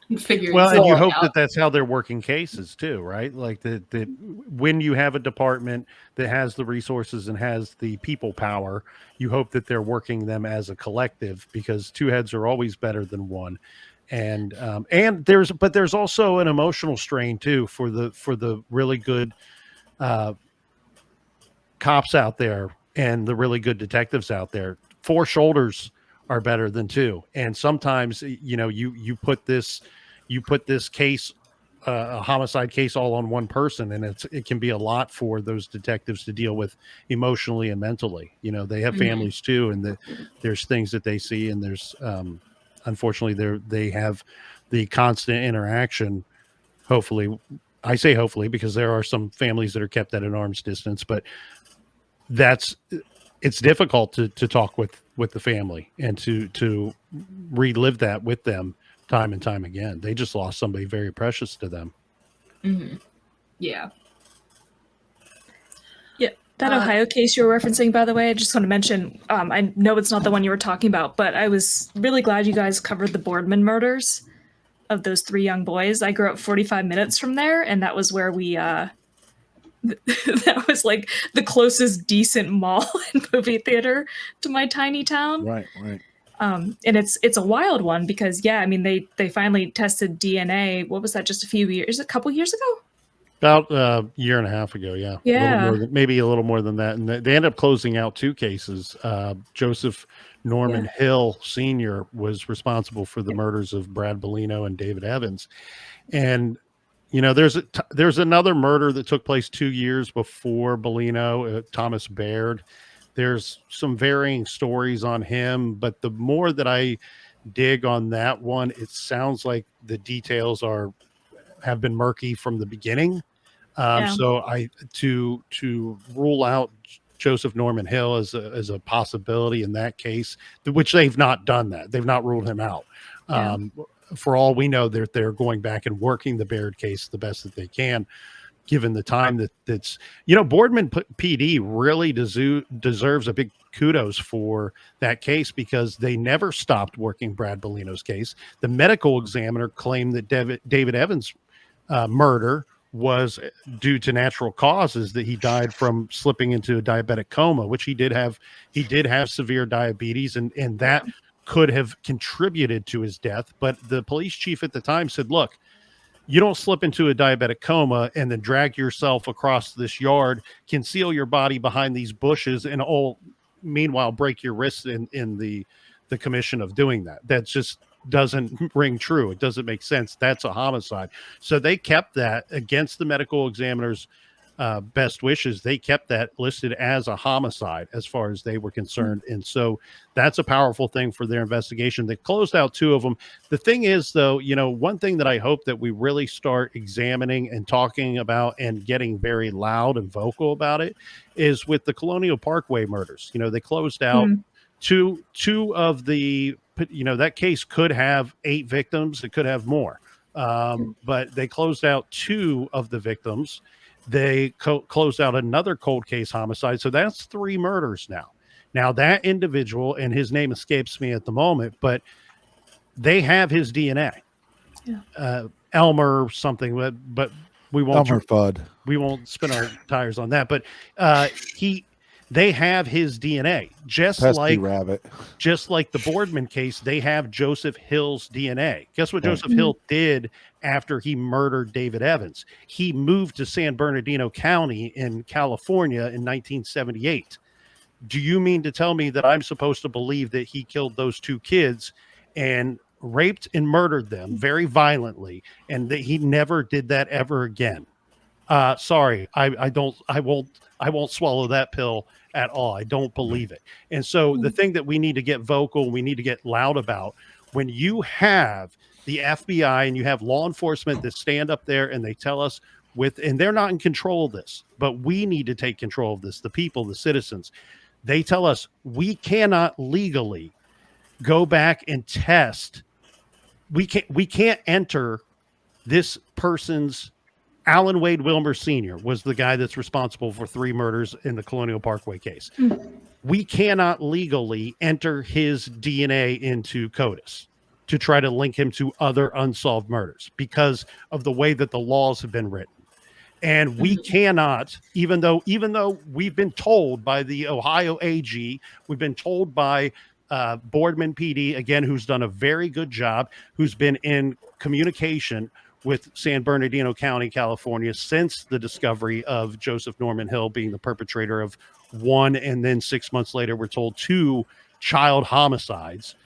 and figure Well, and you something hope out. that that's how they're working cases too, right? Like that when you have a department that has the resources and has the people power, you hope that they're working them as a collective because two heads are always better than one. And there's also an emotional strain too for the really good cops out there and the really good detectives out there. Four shoulders are better than two, and sometimes you put this case, a homicide case, all on one person, and it can be a lot for those detectives to deal with emotionally and mentally. You know, they have Mhm. families too, and there's things that they see, and there's unfortunately they have the constant interaction. Hopefully, I say hopefully because there are some families that are kept at an arm's distance, but it's difficult to talk with the family and to relive that with them time and time again. They just lost somebody very precious to them. Mhm. Yeah. Yeah, that Uh, Ohio case you were referencing, by the way, I just want to mention, I know it's not the one you were talking about, but I was really glad you guys covered the Boardman murders of those three young boys. I grew up 45 minutes from there, and that was where we, that was like the closest decent mall and movie theater to my tiny town. Right. Right. And it's a wild one because, yeah, I mean, they finally tested DNA. What was that, just a couple years ago? About a year and a half ago, yeah, a little more Yeah. than, maybe a little more than that. And they ended up closing out two cases. Joseph Norman Hill Sr. was responsible for the murders of Brad Bellino and David Evans. And there's another murder that took place 2 years before Bellino, Thomas Baird. There's some varying stories on him, but the more that I dig on that one. It sounds like the details have been murky from the beginning. Yeah. So to rule out Joseph Norman Hill as a possibility in that case, which they've not done that. They've not ruled him out. Yeah. For all we know, they're going back and working the Baird case the best that they can, given the time that's, Boardman PD really deserves a big kudos for that case, because they never stopped working Brad Bellino's case. The medical examiner claimed that David Evans' murder was due to natural causes, that he died from slipping into a diabetic coma, which he did have. He did have severe diabetes, and that could have contributed to his death. But the police chief at the time said, look, you don't slip into a diabetic coma and then drag yourself across this yard, conceal your body behind these bushes, and meanwhile break your wrists in the commission of doing that. That just doesn't ring true. It doesn't make sense. That's a homicide. So they kept that, against the medical examiner's best wishes. They kept that listed as a homicide as far as they were concerned. And so that's a powerful thing for their investigation. They closed out 2 of them. The thing is, though, one thing that I hope that we really start examining and talking about and getting very loud and vocal about it is with the Colonial Parkway murders. They closed out two of the, that case could have 8 victims. It could have more. But they closed out 2 of the victims. They closed out another cold case homicide. So that's 3 murders now. Now that individual, and his name escapes me at the moment, but they have his DNA. Yeah. Elmer something, but we won't. Elmer Fudd. We won't spin our tires on that. But they have his DNA, just Pesky like rabbit. Just like the Boardman case, they have Joseph Hill's DNA. Guess what Joseph Hill did after he murdered David Evans? He moved to San Bernardino County in California in 1978. Do you mean to tell me that I'm supposed to believe that he killed those 2 kids and raped and murdered them very violently, and that he never did that ever again? Sorry, I won't swallow that pill at all. I don't believe it. And so the thing that we need to get vocal, we need to get loud about, when you have the FBI and you have law enforcement that stand up there and they tell us and they're not in control of this, but we need to take control of this. The people, the citizens, they tell us we cannot legally go back and test. We can't enter this person's. Alan Wade Wilmer Sr. was the guy that's responsible for 3 murders in the Colonial Parkway case. We cannot legally enter his DNA into CODIS to try to link him to other unsolved murders because of the way that the laws have been written. And we cannot, even though we've been told by the Ohio AG, we've been told by Boardman PD, again, who's done a very good job, who's been in communication with San Bernardino County, California, since the discovery of Joseph Norman Hill being the perpetrator of 1, and then 6 months later, we're told 2 child homicides.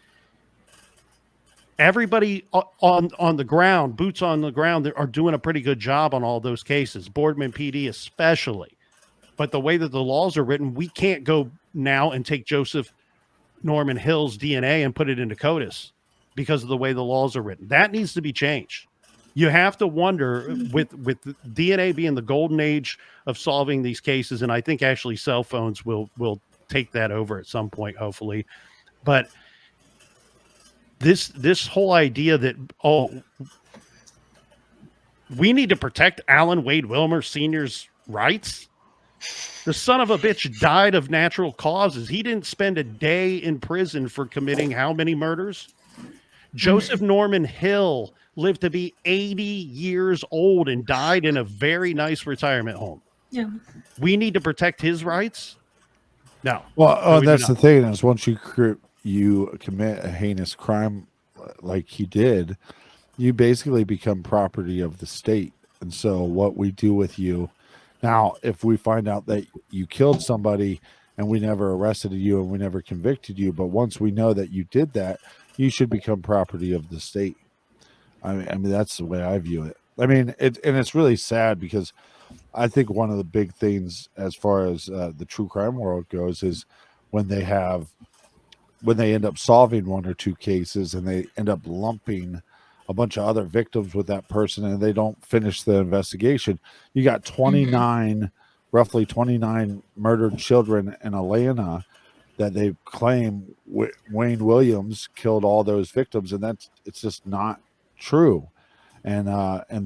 Everybody on the ground, boots on the ground, are doing a pretty good job on all those cases, Boardman PD especially. But the way that the laws are written, we can't go now and take Joseph Norman Hill's DNA and put it into CODIS because of the way the laws are written. That needs to be changed. You have to wonder, with DNA being the golden age of solving these cases, and I think actually cell phones will take that over at some point, hopefully. But this whole idea that, we need to protect Alan Wade Wilmer Sr.'s rights. The son of a bitch died of natural causes. He didn't spend a day in prison for committing how many murders? Joseph Norman Hill lived to be 80 years old and died in a very nice retirement home. Yeah. We need to protect his rights? No. Well, that's the thing is, once you commit a heinous crime like he did, you basically become property of the state. And so what we do with you now, if we find out that you killed somebody and we never arrested you and we never convicted you, but once we know that you did that, you should become property of the state. I mean, that's the way I view it. I mean, it's really sad because I think one of the big things as far as the true crime world goes is when they have when they end up solving one or two cases and they end up lumping a bunch of other victims with that person and they don't finish the investigation, you got 29, roughly 29 murdered children in Atlanta that they claim Wayne Williams killed all those victims, and it's just not true. And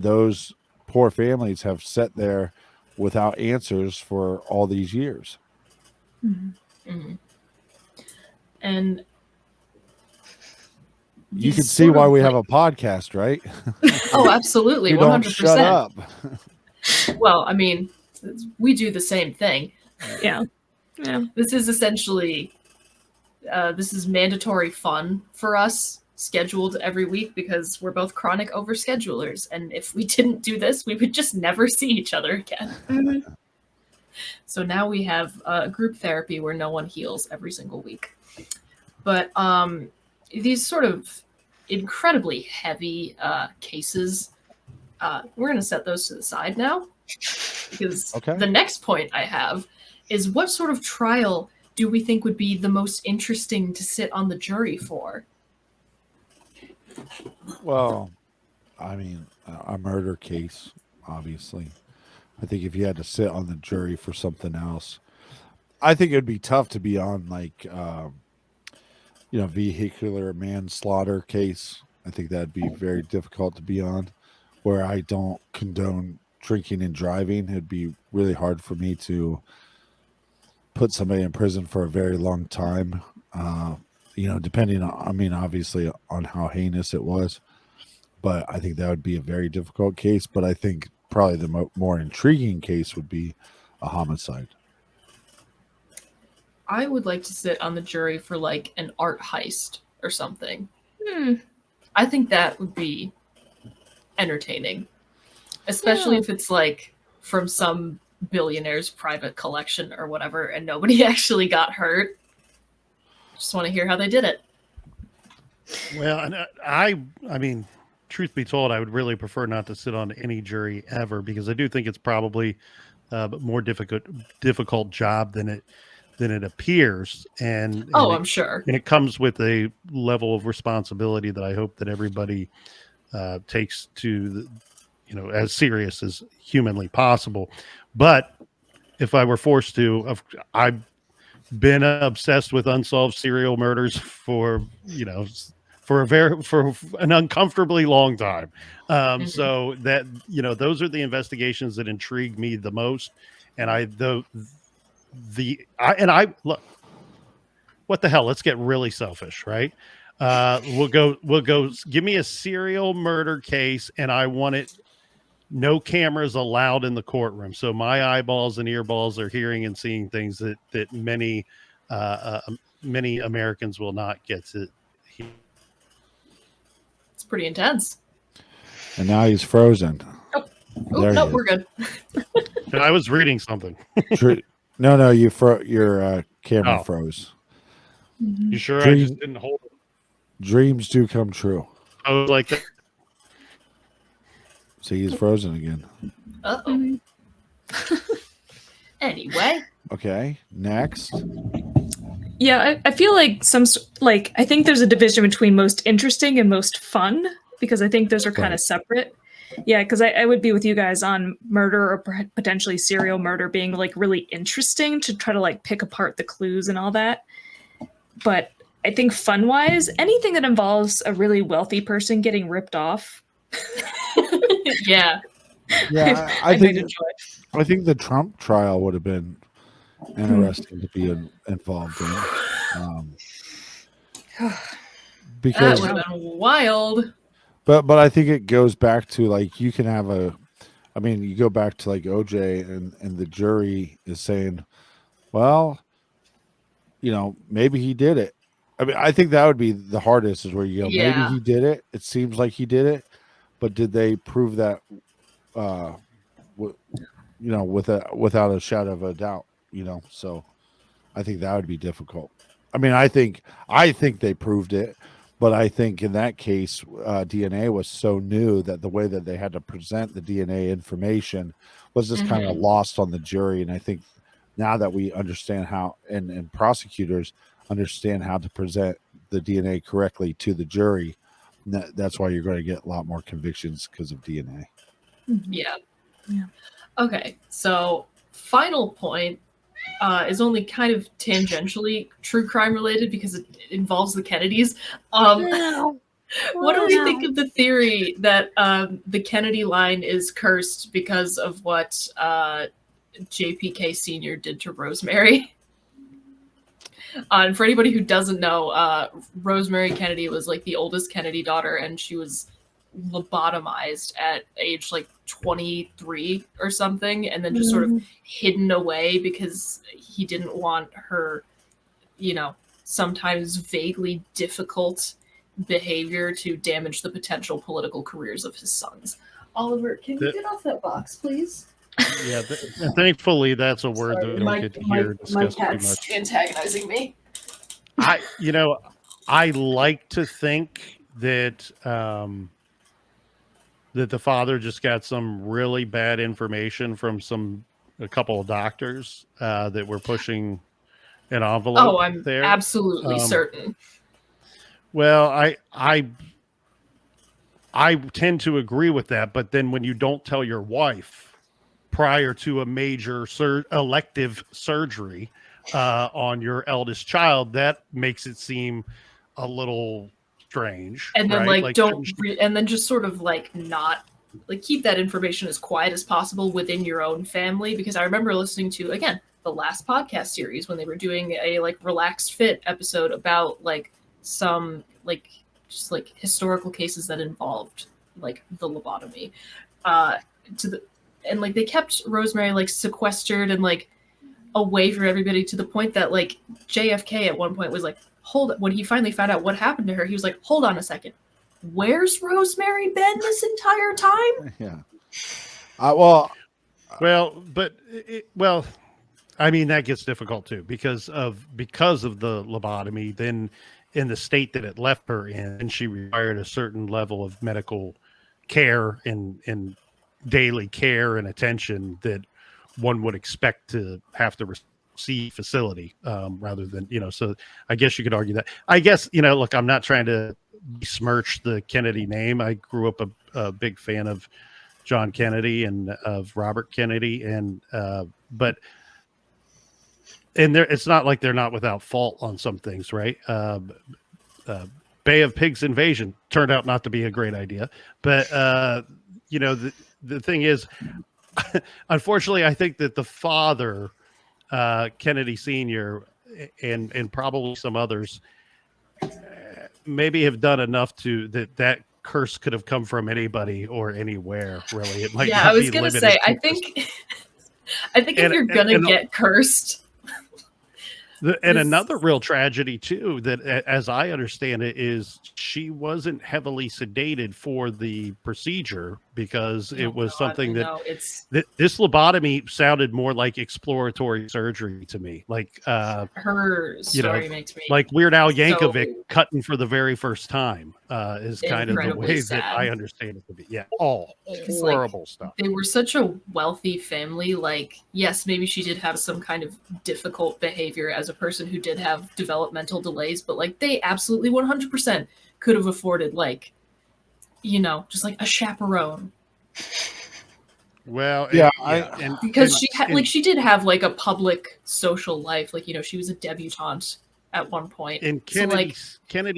those poor families have sat there without answers for all these years. And you can see why we have a podcast, right? Oh, absolutely. We 100%. don't shut up. Well, I mean, we do the same thing. Yeah. This is essentially, this is mandatory fun for us, scheduled every week, because we're both chronic overschedulers. And if we didn't do this, we would just never see each other again. So now we have group therapy where no one heals every single week. But these sort of incredibly heavy cases, we're going to set those to the side now, because the next point I have is, what sort of trial do we think would be the most interesting to sit on the jury for? Well, I mean, a murder case, obviously. I think if you had to sit on the jury for something else, I think it'd be tough to be on, like, vehicular manslaughter case. I think that'd be very difficult to be on, where I don't condone drinking and driving. It'd be really hard for me to put somebody in prison for a very long time. Depending on, I mean, obviously on how heinous it was, but I think that would be a very difficult case. But I think probably the more intriguing case would be a homicide. I would like to sit on the jury for like an art heist or something. I think that would be entertaining, especially if it's like from some billionaire's private collection or whatever, and nobody actually got hurt. Just want to hear how they did it. Well, and I mean, truth be told, I would really prefer not to sit on any jury ever, because I do think it's probably a more difficult job than it appeers. And I'm sure. And it comes with a level of responsibility that I hope that everybody takes to, as serious as humanly possible. But if I were forced to, I've been obsessed with unsolved serial murders for an uncomfortably long time. So that, those are the investigations that intrigue me the most. And look, what the hell? Let's get really selfish, right? We'll go, give me a serial murder case, and I want it, no cameras allowed in the courtroom. So my eyeballs and earballs are hearing and seeing things that many Americans will not get to hear. It's pretty intense. And now he's frozen. No, we're good. I was reading something. No, your camera froze. You sure? I just didn't hold it. Dreams do come true. I was like that. See, he's frozen again. Uh-oh. Anyway. Okay, next. Yeah, I feel like I think there's a division between most interesting and most fun, because I think those are kind of separate. Yeah, because I would be with you guys on murder or potentially serial murder being like really interesting to try to like pick apart the clues and all that. But I think fun-wise, anything that involves a really wealthy person getting ripped off. Yeah. I think the Trump trial would have been interesting to be involved in. Because that would have been wild. But I think it goes back to, like, you can have you go back to like OJ and the jury is saying, well, maybe he did it. I mean, I think that would be the hardest, is where you go, maybe he did it. It seems like he did it, but did they prove that, without a shadow of a doubt, So I think that would be difficult. I mean, I think they proved it, but I think in that case, DNA was so new that the way that they had to present the DNA information was just kind of lost on the jury. And I think now that we understand how, and prosecutors understand how to present the DNA correctly to the jury. That's why you're going to get a lot more convictions because of DNA. Yeah. Yeah. Okay, so final point is only kind of tangentially true crime related because it involves the Kennedys. What do we think of the theory that the Kennedy line is cursed because of what JPK Sr. did to Rosemary? And for anybody who doesn't know, Rosemary Kennedy was like the oldest Kennedy daughter, and she was lobotomized at age like 23 or something, and then just sort of hidden away because he didn't want her, you know, sometimes vaguely difficult behavior to damage the potential political careers of his sons. Oliver, can you get off that box, please? Yeah, thankfully that's a word Sorry, that we don't get to hear discussed too much. Antagonizing me. I like to think that that the father just got some really bad information from a couple of doctors that were pushing an envelope. Oh, I'm there. absolutely certain. Well, I tend to agree with that, but then when you don't tell your wife prior to a major elective surgery on your eldest child, that makes it seem a little strange. And then right? and then just sort of like not like keep that information as quiet as possible within your own family, because I remember listening to, again, the last podcast series when they were doing a like relaxed fit episode about like some like just like historical cases that involved like the lobotomy and like they kept Rosemary like sequestered and like away from everybody to the point that like JFK at one point was like, when he finally found out what happened to her, he was like, hold on a second, where's Rosemary been this entire time? Yeah. I mean, that gets difficult too because of the lobotomy. Then in the state that it left her in, and she required a certain level of medical care and daily care and attention that one would expect to have to receive facility rather than, so I guess you could argue that. I guess, look, I'm not trying to besmirch the Kennedy name. I grew up a big fan of John Kennedy and of Robert Kennedy, but it's not like they're not without fault on some things, right? Bay of Pigs invasion turned out not to be a great idea, but the thing is, unfortunately, I think that the father, Kennedy Sr., and probably some others, maybe have done enough that curse could have come from anybody or anywhere. Really, it might. Yeah, I was gonna say, I think if you're gonna get cursed. And another real tragedy too, that as I understand it, is she wasn't heavily sedated for the procedure because it was something that this lobotomy sounded more like exploratory surgery to me. Like her story makes me like Weird Al Yankovic cutting for the very first time is kind of the way that I understand it to be. Yeah, all horrible stuff. They were such a wealthy family. Like, yes, maybe she did have some kind of difficult behavior as a person who did have developmental delays, but like they absolutely 100% could have afforded like, just like a chaperone. Well, because she did have like a public social life. Like, she was a debutante at one point. And Kennedy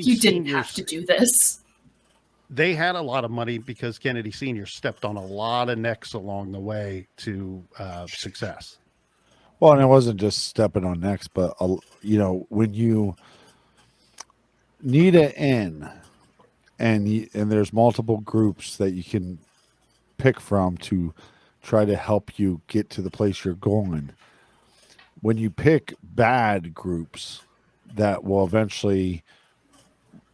you didn't have to do this. They had a lot of money because Kennedy Sr. stepped on a lot of necks along the way to success. Well, and it wasn't just stepping on necks, but when you need an in, and there's multiple groups that you can pick from to try to help you get to the place you're going. When you pick bad groups that will eventually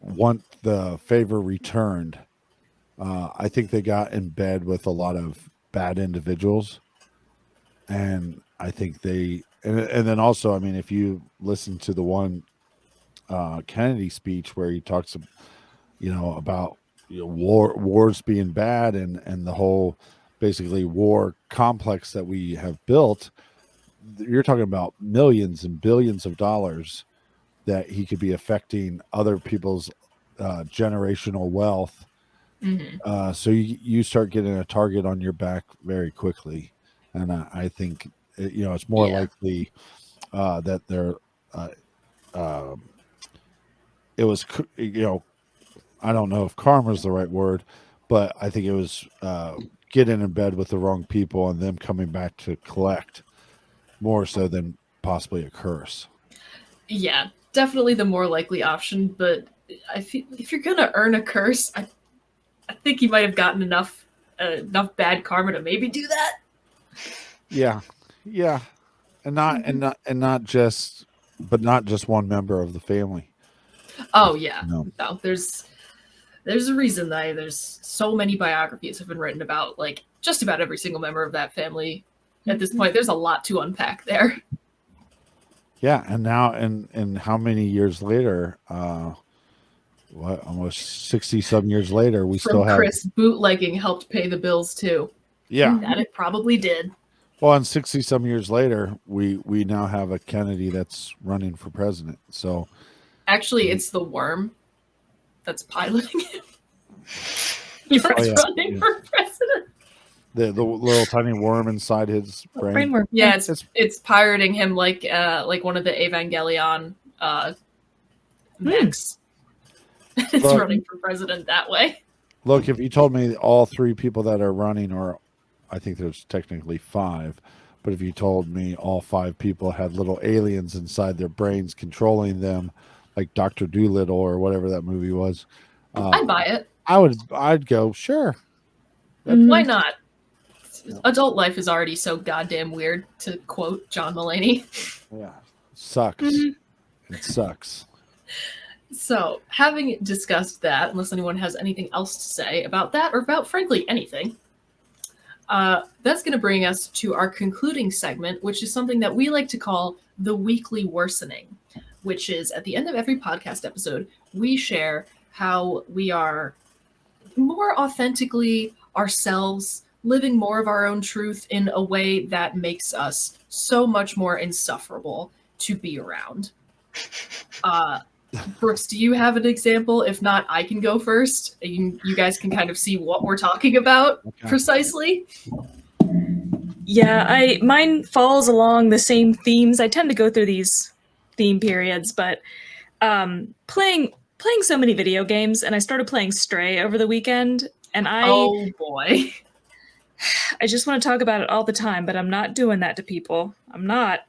want the favor returned, I think they got in bed with a lot of bad individuals. And I think and then also, I mean, if you listen to the one Kennedy speech where he talks, about wars being bad and the whole basically war complex that we have built, you're talking about millions and billions of dollars that he could be affecting other people's generational wealth. So you start getting a target on your back very quickly, and I think it's more likely that they're it was I don't know if karma is the right word, but I think it was getting in bed with the wrong people and them coming back to collect more so than possibly a curse. Yeah, definitely the more likely option, but I feel if you're gonna earn a curse, I think you might have gotten enough bad karma to maybe do that. Yeah, and not just one member of the family. Oh yeah, No. There's a reason that there's so many biographies have been written about like just about every single member of that family. At this point, there's a lot to unpack there. Yeah, and now and how many years later? Almost 60-some years later, we still have Chris bootlegging helped pay the bills too. Yeah, that it probably did. Well, and 60-some years later, we now have a Kennedy that's running for president. So actually, it's the worm that's piloting him. Running for president. The little tiny worm inside his brain. Worm. Yeah, it's pirating him like one of the Evangelion mechs. It's running for president that way. Look, if you told me all three people that are running, or I think there's technically 5, but if you told me all 5 people had little aliens inside their brains controlling them, like Dr. Dolittle or whatever that movie was, I'd buy it. I'd go, sure. Why not? Adult life is already so goddamn weird, to quote John Mulaney. Yeah. Sucks. It sucks. So, having discussed that, unless anyone has anything else to say about that, or about, frankly, anything, that's going to bring us to our concluding segment, which is something that we like to call the weekly worsening, which is at the end of every podcast episode, we share how we are more authentically ourselves, living more of our own truth in a way that makes us so much more insufferable to be around. Brooks, do you have an example? If not, I can go first. You guys can kind of see what we're talking about precisely. Yeah, mine falls along the same themes. I tend to go through these theme periods, but playing so many video games, and I started playing Stray over the weekend, and oh boy, I just want to talk about it all the time, but I'm not doing that to people. I'm not.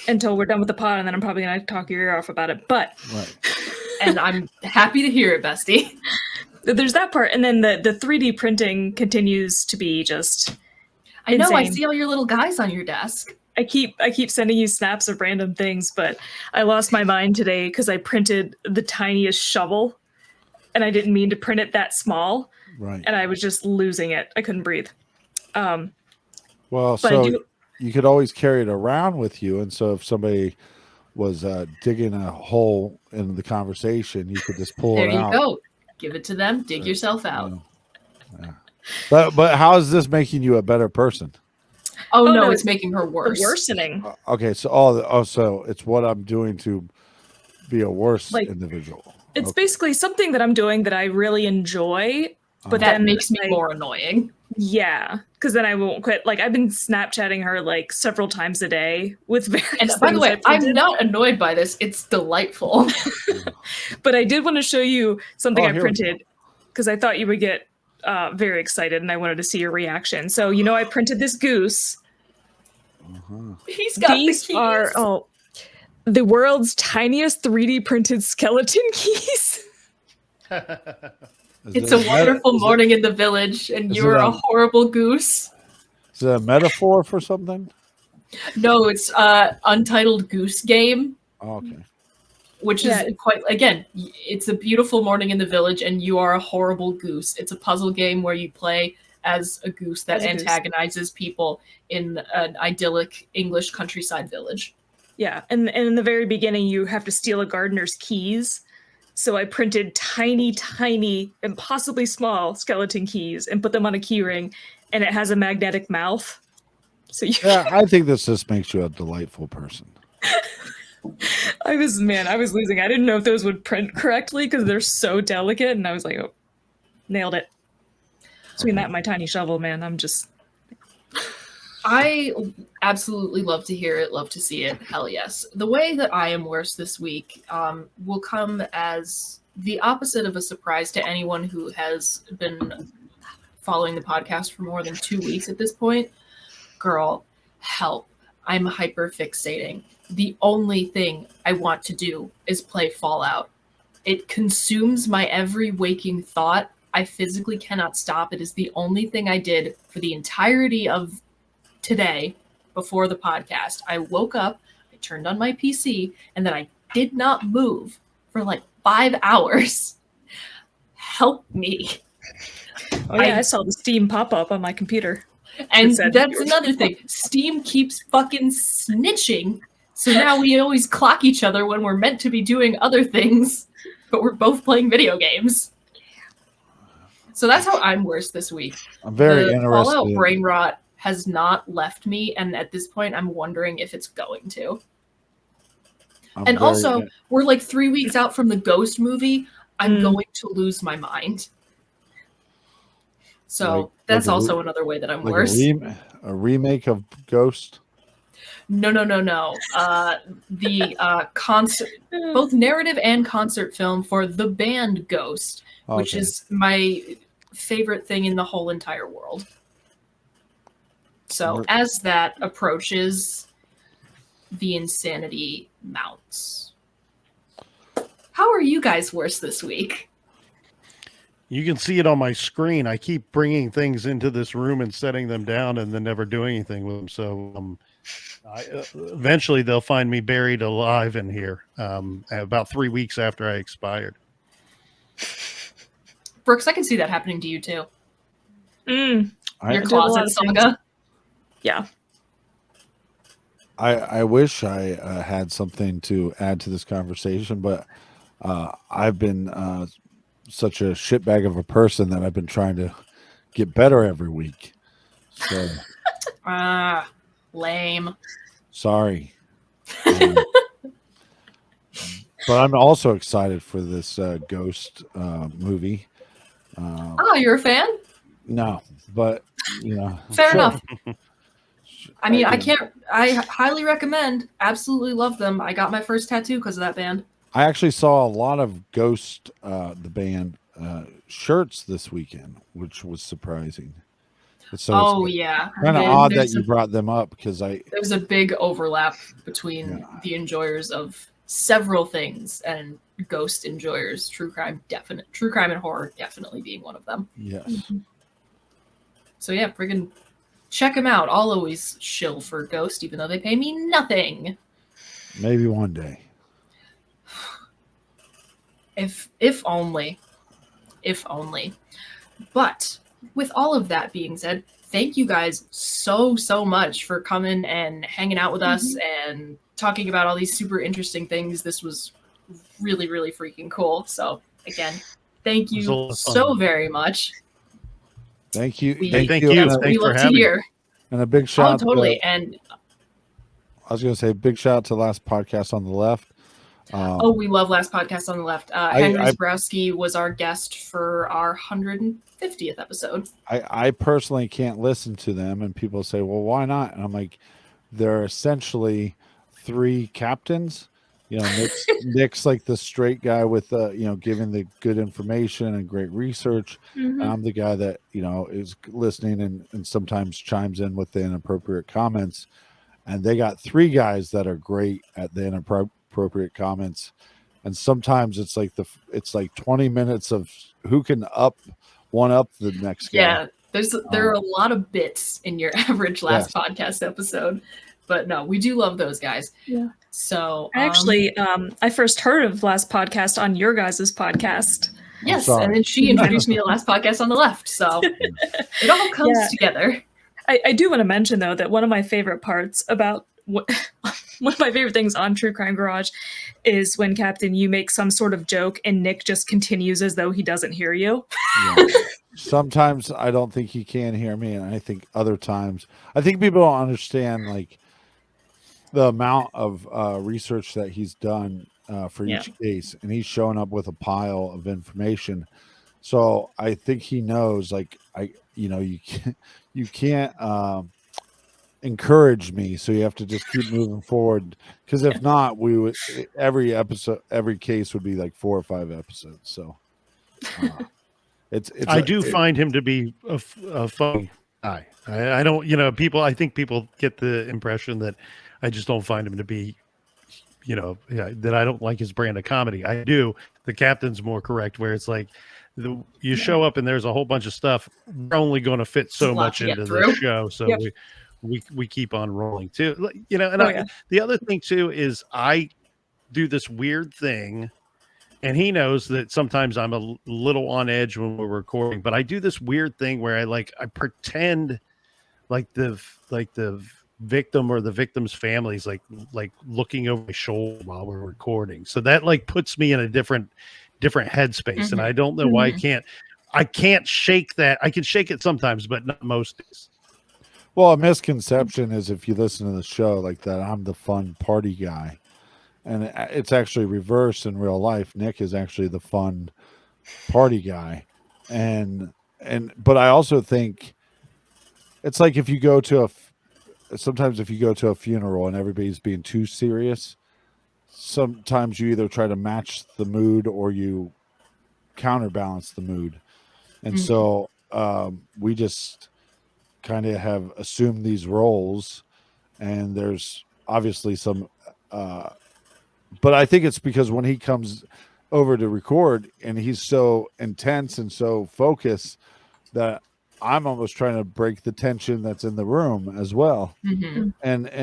Until we're done with the pod, and then I'm probably going to talk your ear off about it. But, and I'm happy to hear it, bestie. There's that part, and then the 3D printing continues to be just. I know. Insane. I see all your little guys on your desk. I keep sending you snaps of random things, but I lost my mind today because I printed the tiniest shovel, and I didn't mean to print it that small. Right. And I was just losing it. I couldn't breathe. Well, so. You could always carry it around with you, and so if somebody was digging a hole in the conversation, you could just pull it out. There you go. Give it to them. Dig yourself out. Yeah. But how is this making you a better person? Oh no, it's making her worse. Worsening. Okay, so so it's what I'm doing to be a worse individual. It's basically something that I'm doing that I really enjoy, but that makes me more annoying. Yeah, because then I won't quit. Like, I've been Snapchatting her like several times a day with various things. And by the way, I'm not annoyed by this. It's delightful. But I did want to show you something I printed because I thought you would get very excited, and I wanted to see your reaction. So, I printed this goose. He's got These the keys. are the world's tiniest 3D printed skeleton keys. It's a wonderful morning in the village, and you're a horrible goose. Is it a metaphor for something? No, it's Untitled Goose Game. Oh, okay. Which is quite, again, it's a beautiful morning in the village, and you are a horrible goose. It's a puzzle game where you play as a goose that antagonizes people in an idyllic English countryside village. Yeah, and in the very beginning, you have to steal a gardener's keys. So I printed tiny, impossibly small skeleton keys and put them on a key ring, and it has a magnetic mouth. So I think this just makes you a delightful person. I was losing. I didn't know if those would print correctly because they're so delicate, and I was like, oh, nailed it. Between that and my tiny shovel, man, I'm just. I absolutely love to hear it, love to see it. Hell yes. The way that I am worse this week will come as the opposite of a surprise to anyone who has been following the podcast for more than 2 weeks at this point. Girl, help. I'm hyper fixating. The only thing I want to do is play Fallout. It consumes my every waking thought. I physically cannot stop. It is the only thing I did for the entirety of today before the podcast. I woke up, I turned on my PC, and then I did not move for like 5 hours. Help me. Oh yeah, I saw the Steam pop up on my computer. And that's another thing. Steam keeps fucking snitching. So now we always clock each other when we're meant to be doing other things, but we're both playing video games. So that's how I'm worse this week. I'm very the interested. Fallout brain rot has not left me, and at this point, I'm wondering if it's going to. And also, we're like 3 weeks out from the Ghost movie. I'm going to lose my mind. So that's also another way that I'm worse. A remake of Ghost? No. The concert, both narrative and concert film for the band Ghost, which is my favorite thing in the whole entire world. So as that approaches, the insanity mounts. How are you guys worse this week? You can see it on my screen. I keep bringing things into this room and setting them down and then never doing anything with them. So eventually they'll find me buried alive in here about 3 weeks after I expired. Brooks, I can see that happening to you too. Your closet saga. Yeah. I wish I had something to add to this conversation, but I've been such a shitbag of a person that I've been trying to get better every week. So, lame. Sorry. But I'm also excited for this Ghost movie. You're a fan? No, but fair enough. I mean, I highly recommend. Absolutely love them. I got my first tattoo because of that band. I actually saw a lot of Ghost, the band, shirts this weekend, which was surprising. So yeah. Kind of odd that you brought them up because there's a big overlap between the enjoyers of several things and Ghost enjoyers. True crime and horror definitely being one of them. Yes. Mm-hmm. So yeah, friggin' check them out. I'll always shill for Ghost, even though they pay me nothing. Maybe one day. If only. But with all of that being said, thank you guys so much for coming and hanging out with us and talking about all these super interesting things. This was really, really freaking cool. So again, thank you so very much. Thank you. Thank you. We love to hear. And a big shout. Totally. And I was going to say big shout out to Last Podcast on the Left. We love Last Podcast on the Left. Henry Zabrowski was our guest for our 150th episode. I personally can't listen to them, and people say, well, why not? And I'm like, they're essentially three captains. Nick's like the straight guy with giving the good information and great research. Mm-hmm. I'm the guy that is listening and sometimes chimes in with the inappropriate comments. And they got three guys that are great at the inappropriate comments. And sometimes it's like 20 minutes of who can one up the next guy. Yeah, there are a lot of bits in your average Last Podcast episode. But no, we do love those guys. Yeah. So actually, I first heard of Last Podcast on your guys' podcast. Yes, and then she introduced me to Last Podcast on the Left. So it all comes together. I do want to mention though that one of my favorite parts about one of my favorite things on True Crime Garage is when Captain, you make some sort of joke and Nick just continues as though he doesn't hear you. Yeah. Sometimes I don't think he can hear me, and I think other times I think people don't understand. Like the amount of research that he's done for Yeah. each case, and he's showing up with a pile of information. So I think he knows, like, you can't encourage me, so you have to just keep moving forward, because if not, we would every case would be like 4 or 5 episodes. So I do find him to be a funny guy. I don't, I think people get the impression that I just don't find him to be, that I don't like his brand of comedy. I do. The Captain's more correct, where it's like you show up and there's a whole bunch of stuff. We're only going to fit so much into the show, so we keep on rolling too. And the other thing too is I do this weird thing. And he knows that sometimes I'm a little on edge when we're recording, but I do this weird thing where I pretend like the victim or the victim's family is like looking over my shoulder while we're recording. So that like puts me in a different headspace. And I don't know why I can't shake that. I can shake it sometimes, but not most days. Well, a misconception is, if you listen to the show like that, I'm the fun party guy. And it's actually reversed in real life. Nick is actually the fun party guy. But I also think it's like if you go to sometimes if you go to a funeral and everybody's being too serious, sometimes you either try to match the mood or you counterbalance the mood. And so we just kind of have assumed these roles, and there's obviously some but I think it's because when he comes over to record and he's so intense and so focused that I'm almost trying to break the tension that's in the room as well. And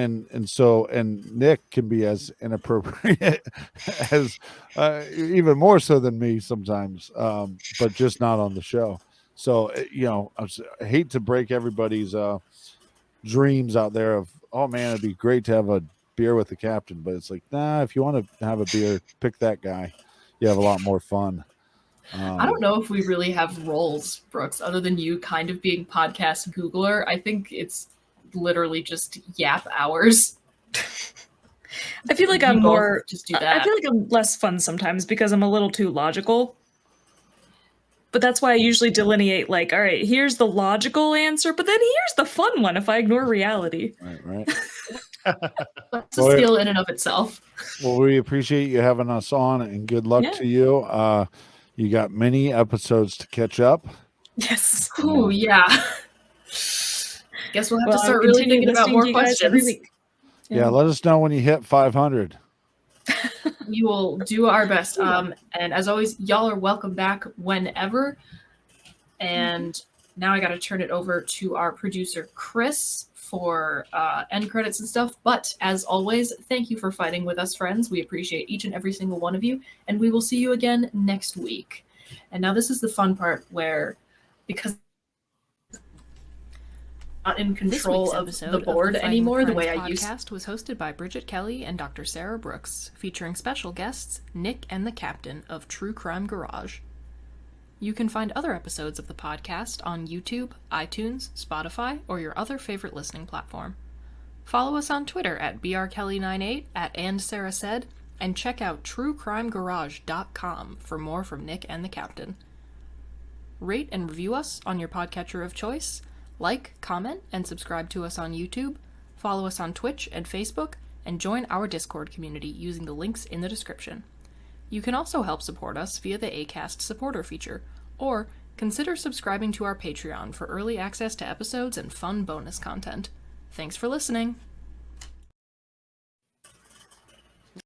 Nick can be as inappropriate as even more so than me sometimes, but just not on the show. So, I hate to break everybody's dreams out there of, oh man, it'd be great to have a beer with the Captain, but it's like, nah, if you want to have a beer, pick that guy. You have a lot more fun. I don't know if we really have roles, Brooks, other than you kind of being podcast Googler. I think it's literally just yap hours. I feel like I'm more just do that. I feel like I'm less fun sometimes because I'm a little too logical. But that's why I usually delineate, like, all right, here's the logical answer, but then here's the fun one if I ignore reality. Right. That's a skill in and of itself. Well, we appreciate you having us on, and good luck to you. You got many episodes to catch up. Yes. Oh, yeah. Guess we'll have to start really thinking about more questions every week. Yeah, let us know when you hit 500. We will do our best. And as always, y'all are welcome back whenever. And now I got to turn it over to our producer, Chris, for end credits and stuff. But as always, thank you for fighting with us, friends. We appreciate each and every single one of you. And we will see you again next week. And now this is the fun part where, because I'm not in control of the board anymore the way I used to. This podcast was hosted by Bridget Kelly and Dr. Sarah Brooks, featuring special guests Nick and the Captain of True Crime Garage. You can find other episodes of the podcast on YouTube, iTunes, Spotify, or your other favorite listening platform. Follow us on Twitter at brkelly98, at AndSarahSaid, and check out truecrimegarage.com for more from Nick and the Captain. Rate and review us on your podcatcher of choice. Like, comment, and subscribe to us on YouTube. Follow us on Twitch and Facebook, and join our Discord community using the links in the description. You can also help support us via the Acast supporter feature, or consider subscribing to our Patreon for early access to episodes and fun bonus content. Thanks for listening!